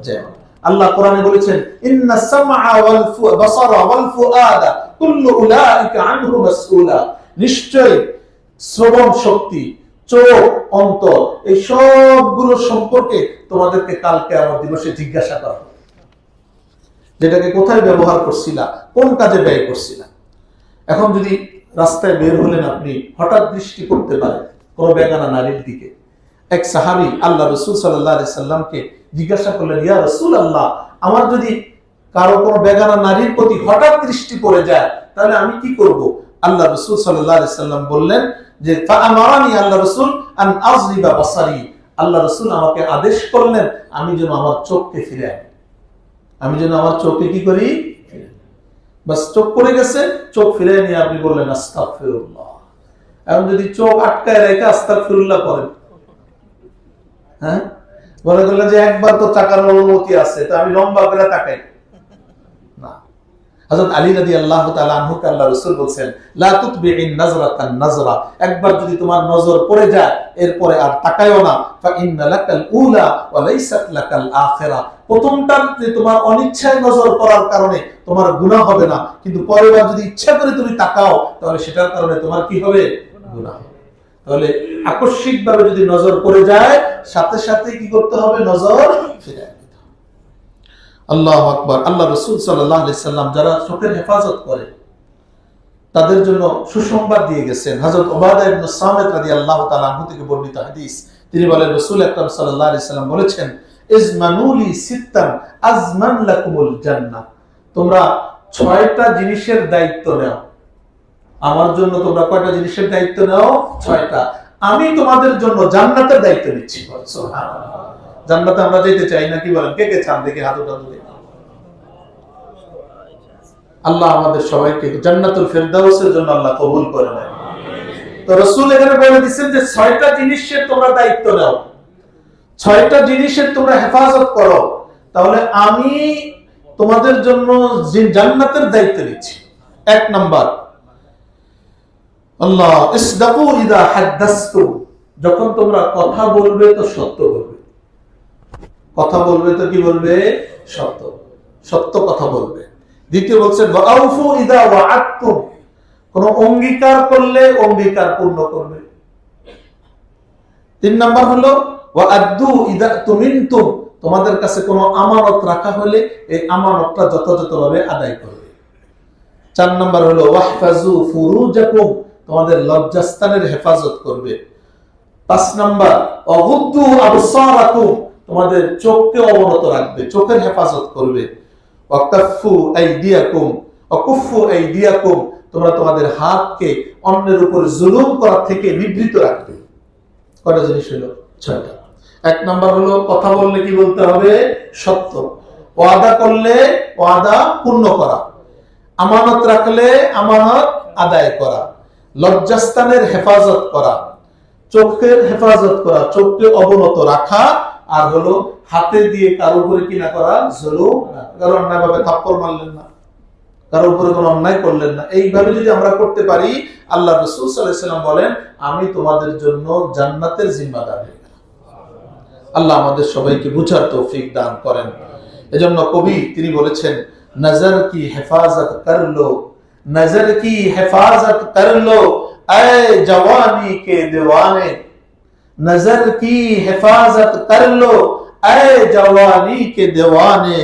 যেও। আল্লাহ কোরআনে বলেছেন, ইন্নাস সামআ ওয়াল বাসারা ওয়াল ফুআদা কুল্লু উলাইকা আনহু মাসউলা, নিশ্চয় শ্রবণ শক্তি, চোখ, অন্তর, এই সবগুলো সম্পর্কে তোমাদেরকে কাল কিয়ামত দিবসে জিজ্ঞাসা করা হবে। যেটাকে কোথায় ব্যবহার করছিলা, কোন কাজে ব্যয় করছিলা। এখন যদি রাস্তায় বের হলেন, আপনি হঠাৎ দৃষ্টি করতে পারেন কোন বেগানা নারীর দিকে। এক সাহাবী আল্লাহ রাসূল সাল্লাল্লাহু আলাইহি সাল্লামকে জিজ্ঞাসা করলেন, ইয়া রাসূলুল্লাহ, আমার যদি কারো কোন বেগানা নারীর প্রতি হঠাৎ দৃষ্টি পড়ে যায় তাহলে আমি কি করব? আল্লাহ রাসূল সাল্লাল্লাহু আলাইহি সাল্লাম বললেন যে ফাআমারানি আল্লাহ রাসূল আন আযরিবা বাসারি, আল্লাহ রাসূল আমাকে আদেশ করলেন আমি যেন আমার চোখকে ফিরে আনি, আমি যেন আমার চোখে কি করি? বাস চোখ পড়ে গেছে, চোখ ফিরে নিয়ে আপনি বললেন আস্তাগফিরুল্লাহ। এখন যদি চোখ আটকায় রেখে আস্তাগফিরুল্লাহ করেন, হ্যাঁ, বলে করলেন যে একবার তো তাকানোর অনুমতি আছে, তো আমি লম্বা করে তাকাই না। হযরত আলী রাদিয়াল্লাহু তাআলা আনহুকে আল্লাহ রাসূল বলেন, লা তুতবিইন নাজরাতান নাজরা, একবার যদি তোমার নজর পড়ে যায় এরপরে আর তাকায়ও না। ফা ইন্না লাকাল উলা ওয়া লাইসাত লাকাল আখিরা, প্রথমটা যে তোমার অনিচ্ছায় নজর পড়ার কারণে তোমার গুনাহ হবে না, কিন্তু পরেরবার যদি ইচ্ছা করে তুমি তাকাও তাহলে সেটার কারণে তোমার কি হবে? গুনাহ হবে। তাহলে আকস্মিকভাবে যদি নজর পড়ে যায় সাথে সাথে কি করতে হবে? নজর ফিরিয়ে দিতে হবে। আল্লাহু আকবার। আল্লাহ রাসূল সাল্লাল্লাহু আলাইহি সাল্লাম যারা চোখের হেফাজত করে তাদের জন্য সুসংবাদ দিয়ে গেছেন। হযরত উবাদা ইবনে সামিত রাদিয়াল্লাহু তাআলা আনহু থেকে বর্ণিত হাদিস, তিনি বলেন রাসূল আকরাম সাল্লাল্লাহু আলাইহি সাল্লাম বলেছেন, ইজমানুলি সিত্তান আজমান লাকুমুল জান্নাহ, তোমরা 6টা জিনিসের দায়িত্ব নাও আমার জন্য। তোমরা কয়টা জিনিসের দায়িত্ব নাও? 6টা। আমি তোমাদের জন্য জান্নাতের দায়িত্ব নিচ্ছি। সুবহানাল্লাহ। জান্নাতে আমরা যেতে চাই না, কি বলেন? কে কে চান? দেখি হাত উঠান। আল্লাহ আমাদের সবাইকে জান্নাতুল ফেরদাউসের জন্য আল্লাহ কবুল করে নেয়। তো রাসূল এখানে বলে দিয়েছেন যে 6টা জিনিসের তোমরা দায়িত্ব নাও, 6টা জিনিসের তোমরা হেফাজত করো, তাহলে আমি তোমাদের জন্য জান্নাতের দায়িত্ব নিচ্ছি। 1 নাম্বার, আল্লাহ ইসদাকু ইযা হাদাসতুম, যখন তোমরা কথা বলবে তো সত্য বলবে। কথা বলবে তো কি বলবে? সত্য, সত্য কথা বলবে। দ্বিতীয় বলছেন ওয়াউফু ইযা ওয়াআদতুম, কোন অঙ্গীকার করলে অঙ্গীকার পূর্ণ করবে। তিন নাম্বার হলো ওয়া আদ্দু ইদা তুমিনতুম, তোমাদের কাছে কোনো আমানত রাখা হলে এই আমানতটা যথাযথভাবে আদায় করবে। চার নাম্বার হলো ওয়াহফাজু ফুরুজাকুম, তোমাদের লজ্জাস্থানের হেফাজত করবে। পাঁচ নাম্বার অগুদ্দু আবসারাকুম, তোমাদের চোখকে অবনত রাখবে, চোখের হেফাজত করবে। ওয়াকাফফু আইদিয়াকুম ওয়াকুফফু আইদিয়াকুম, তোমরা তোমাদের হাতকে অন্যের উপর জুলুম করা থেকে নিবৃত্ত রাখবে। কয়টা জিনিস হলো? ছয়টা। এক নাম্বার হলো কথা বললে কি বলতে হবে? সত্য। ওয়াদা করলে ওয়াদা পূর্ণ করা। আমানত রাখলে আমানত আদায় করা। লজ্জাস্থানের হেফাজত করা, চোখের হেফাজত করা, চোখকে অবনত রাখা। আর হলো হাতে দিয়ে কারো উপরে কি না করা? জুলুম না। কারো অন্যায় ভাবে থাপ্পড় মারলেন না, কারো উপরে কোনো অন্যায় করলেন না। এইভাবে যদি আমরা করতে পারি, আল্লাহ রাসূল সাল্লাল্লাহু আলাইহি ওয়াসাল্লাম বলেন, আমি তোমাদের জন্য জান্নাতের জিম্মাদার হয়ে গেলাম। আল্লাহ আমাদের সবাইকে বুঝার তৌফিক দান করেন। এজন্য কবি তিনি বলেছেন, নজর কি হেফাজত কর লো, নজর কি হেফাজত কর লো এ জওয়ানি কে दीवाने, नजर की हिफाजत कर लो ऐ जवानी के दीवाने,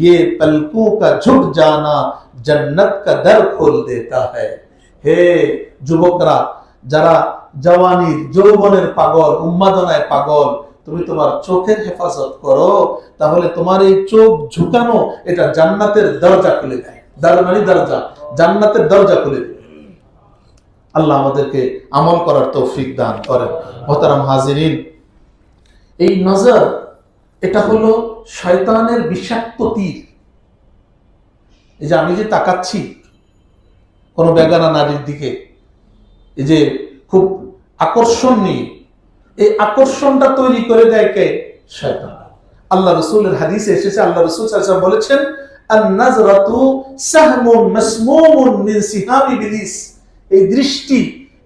ये पलकों का झुक जाना जन्नत का दर खोल देता है। হে যুবকরা, যারা জওয়ানির যৌবনের পাগল, উন্মাদনায় পাগল, তুমি তোমার চোখের হেফাজত করো, তাহলে তোমার এই চোখ ঝুঁকানো এটা জান্নাতের দরজা খুলে দেয়। দরজা, জান্নাতের দরজা খুলে দেয়। আল্লাহ আমাদেরকে আমল করার তৌফিক দান করেন। মোহতারাম হাজিরিন, এই নজর এটা হলো শয়তানের বিষাক্ত তীর। এই যে আমি যে তাকাচ্ছি কোন বেগানা নারীর দিকে, এই যে খুব আকর্ষণ নিয়ে, এই আকর্ষণটা তৈরি করে দেয় কে? শয়তান। আল্লাহ রাসূলের হাদিসে এসেছে, আল্লাহ রাসূল সাল্লাল্লাহু আলাইহি ওয়াসাল্লাম বলেছেন, আন-নাজরাতু সাহমুন মাসমুমুন মিন সিহাম ইবলিস, এই দৃষ্টি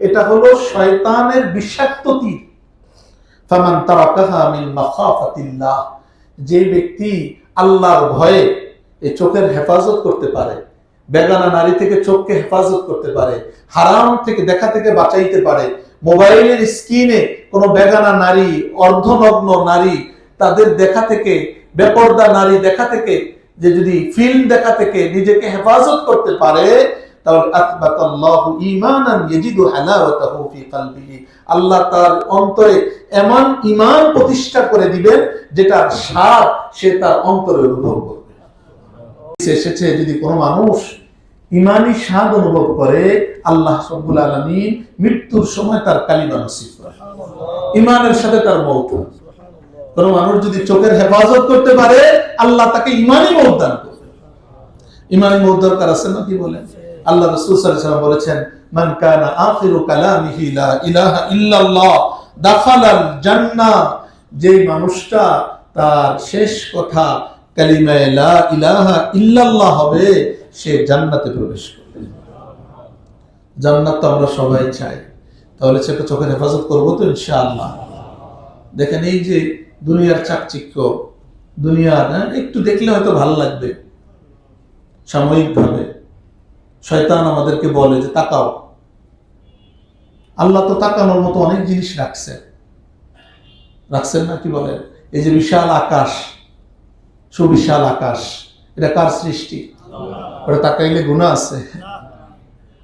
এটা হলো শয়তানের বিষাক্ত তীর। ফামান তারাকাহা মিন মাখাফাতিল্লাহ, যে ব্যক্তি আল্লাহর ভয়ে এই চোখের হেফাজত করতে পারে, বেগানা নারী থেকে চোখকে হেফাজত করতে পারে, হারাম থেকে দেখা থেকে বাঁচাইতে পারে, মোবাইলের স্ক্রিনে কোনো বেগানা নারী, অর্ধনগ্ন নারী, তাদের দেখা থেকে, বেপরদা নারী দেখা থেকে, যে যদি ফিল্ম দেখা থেকে নিজেকে হেফাজত করতে পারে, তাহলে আতবাতাল্লাহু ঈমানান ইয়াজিদু হালাওয়াতাহু ফি কলবিহি, আল্লাহ তার অন্তরে এমন ঈমান প্রতিষ্ঠা করে দিবেন যেটার স্বাদ সে তার অন্তরে অনুভব করবে। এসেছে যদি কোনো মানুষ ঈমানি স্বাদ অনুভব করে, আল্লাহ রাব্বুল আলামিন মৃত্যুর সময় তার কালিমা নসিব করে, ঈমানের সাথে তার মওত। কোনো মানুষ যদি চোখের হেফাজত করতে পারে, আল্লাহ তাকে ঈমানি মওত দান করবে। ঈমানি মওত দরকার আছে না? কি বলেন? আল্লাহ রাসূল সাল্লাল্লাহু আলাইহি ওয়াসাল্লাম বলেছেন, মান কানা আখিরু কালামিহি লা ইলাহা ইল্লাল্লাহ দাখালাল জান্নাহ, যে মানুষটা তার শেষ কথা কালিমা লা ইলাহা ইল্লাল্লাহ হবে, সে জান্নাতে প্রবেশ করবে। জান্নাত তো আমরা সবাই চাই, তাহলে সে চোখের হেফাজত করবো তো ইনশাআল্লাহ। দেখেন এই যে দুনিয়ার চাকচিক্য, দুনিয়ার একটু দেখলে হয়তো ভালো লাগবে সাময়িকভাবে, শয়তান আমাদেরকে বলে যে তাকাও। আল্লাহ তো তাকানোর মতো অনেক জিনিস রাখছেন না? কি বলেন? এই যে বিশাল আকাশ, সুবিশাল আকাশ, এটা কার সৃষ্টি? ওটা তাকাইলে গুনাহ আছে?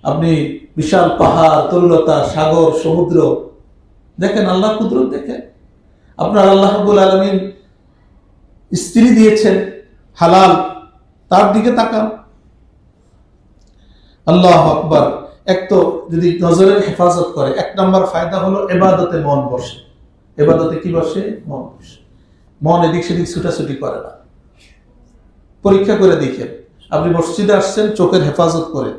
আপনি বিশাল পাহাড়, তরুলতা, সাগর, সমুদ্র দেখেন, আল্লাহ কুদরত দেখেন। আপনার আল্লাহ রাব্বুল আলামিন স্ত্রী দিয়েছেন হালাল, তার দিকে তাকান। আল্লাহু আকবার। এক তো যদি নজরের হেফাজত করে, এক নাম্বার ফায়দা হলো ইবাদতে মন বসে। ইবাদতে কি বসে? মন বসে। মন এদিক সেদিক ছুটাছুটি করে না। পরীক্ষা করে দেখেন, আপনি মসজিদে আসছেন চোখের হেফাজত করে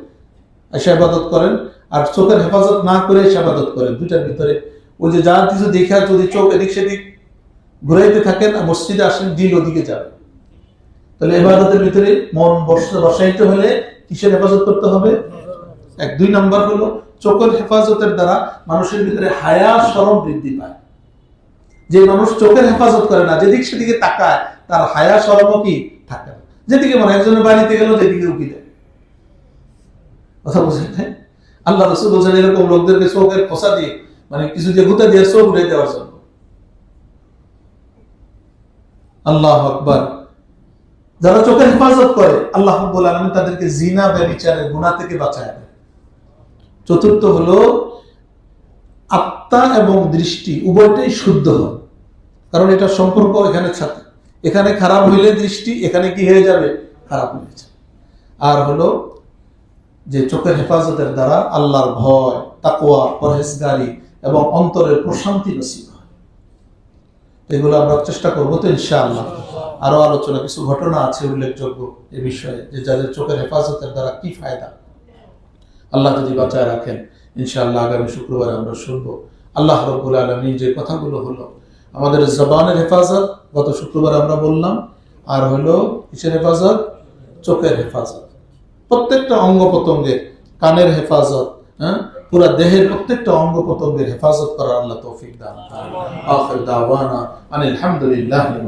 এসে ইবাদত করেন, আর চোখের হেফাজত না করে এসে ইবাদত করেন, দুইটার ভিতরে ওই যে যা কিছু দেখে যদি চোখ এদিক সেদিক ঘুরাইতে থাকেন, আর মসজিদে আসেন দিল ওদিকে যাবে, তাহলে ইবাদতের ভিতরে মন বসাইতে হলে কিসের হেফাজত করতে হবে? এক। দুই নাম্বার হলো চোখের হেফাজতের দ্বারা মানুষের ভিতরে হায়া শরম বৃদ্ধি পায়। যে মানুষ চোখের হেফাজত করে না, যেদিক সেদিকে তাকায়, তার হায়া শরমও কি থাকে না। যেদিকে মানে একজনের বাড়িতে গেল যেদিকে উকি দেয়, কথা বুঝেন? আল্লাহ রাসূল বলেছেন এরকম লোকদেরকে চোখের খোসা দিয়ে, মানে কিছু দিয়ে গুঁতা দিয়ে চোখ উঠে দেওয়ার জন্য, আল্লাহ আকবার। যারা চোখের হেফাজত করে আল্লাহ রাব্বুল আলামিন তাদেরকে জিনা ব্যভিচারের গুনাহ থেকে বাঁচায় দেয়। চতুর্থ হলো আত্মা এবং দৃষ্টি উভয়টাই শুদ্ধ হয়, কারণ এটা সম্পর্ক এখানে সাথে, এখানে খারাপ হইলে দৃষ্টি এখানে কি হয়ে যাবে, খারাপ হয়ে যাবে। আর হলো যে চোখের হেফাজতের দ্বারা আল্লাহর ভয়, তাকওয়া, পরহেজগারি এবং অন্তরের প্রশান্তি নসিব হয়। এগুলো আমরা চেষ্টা করবো তো ইনশাআল্লাহ। আরো আলোচনা, কিছু ঘটনা আছে উল্লেখযোগ্য এ বিষয়ে, যে যাদের চোখের হেফাজতের দ্বারা কি ফায়দা, আল্লাহ যদি বাঁচায় রাখেন ইনশাআল্লাহ আগামী শুক্রবারে আমরা শুনবো। আল্লাহ রাব্বুল আলামিন যে কথাগুলো হলো, আমাদের জবানের হেফাজত গত শুক্রবার আমরা বললাম, আর হলো কিসের হেফাজত, চোখের হেফাজত, প্রত্যেকটা অঙ্গ প্রত্যঙ্গের, কানের হেফাজত, হ্যাঁ, পুরা দেহের প্রত্যেকটা অঙ্গ প্রত্যঙ্গের হেফাজত করার আল্লাহ তৌফিক দান করেন। আখির দাওয়ানা আনিল হামদুলিল্লাহি।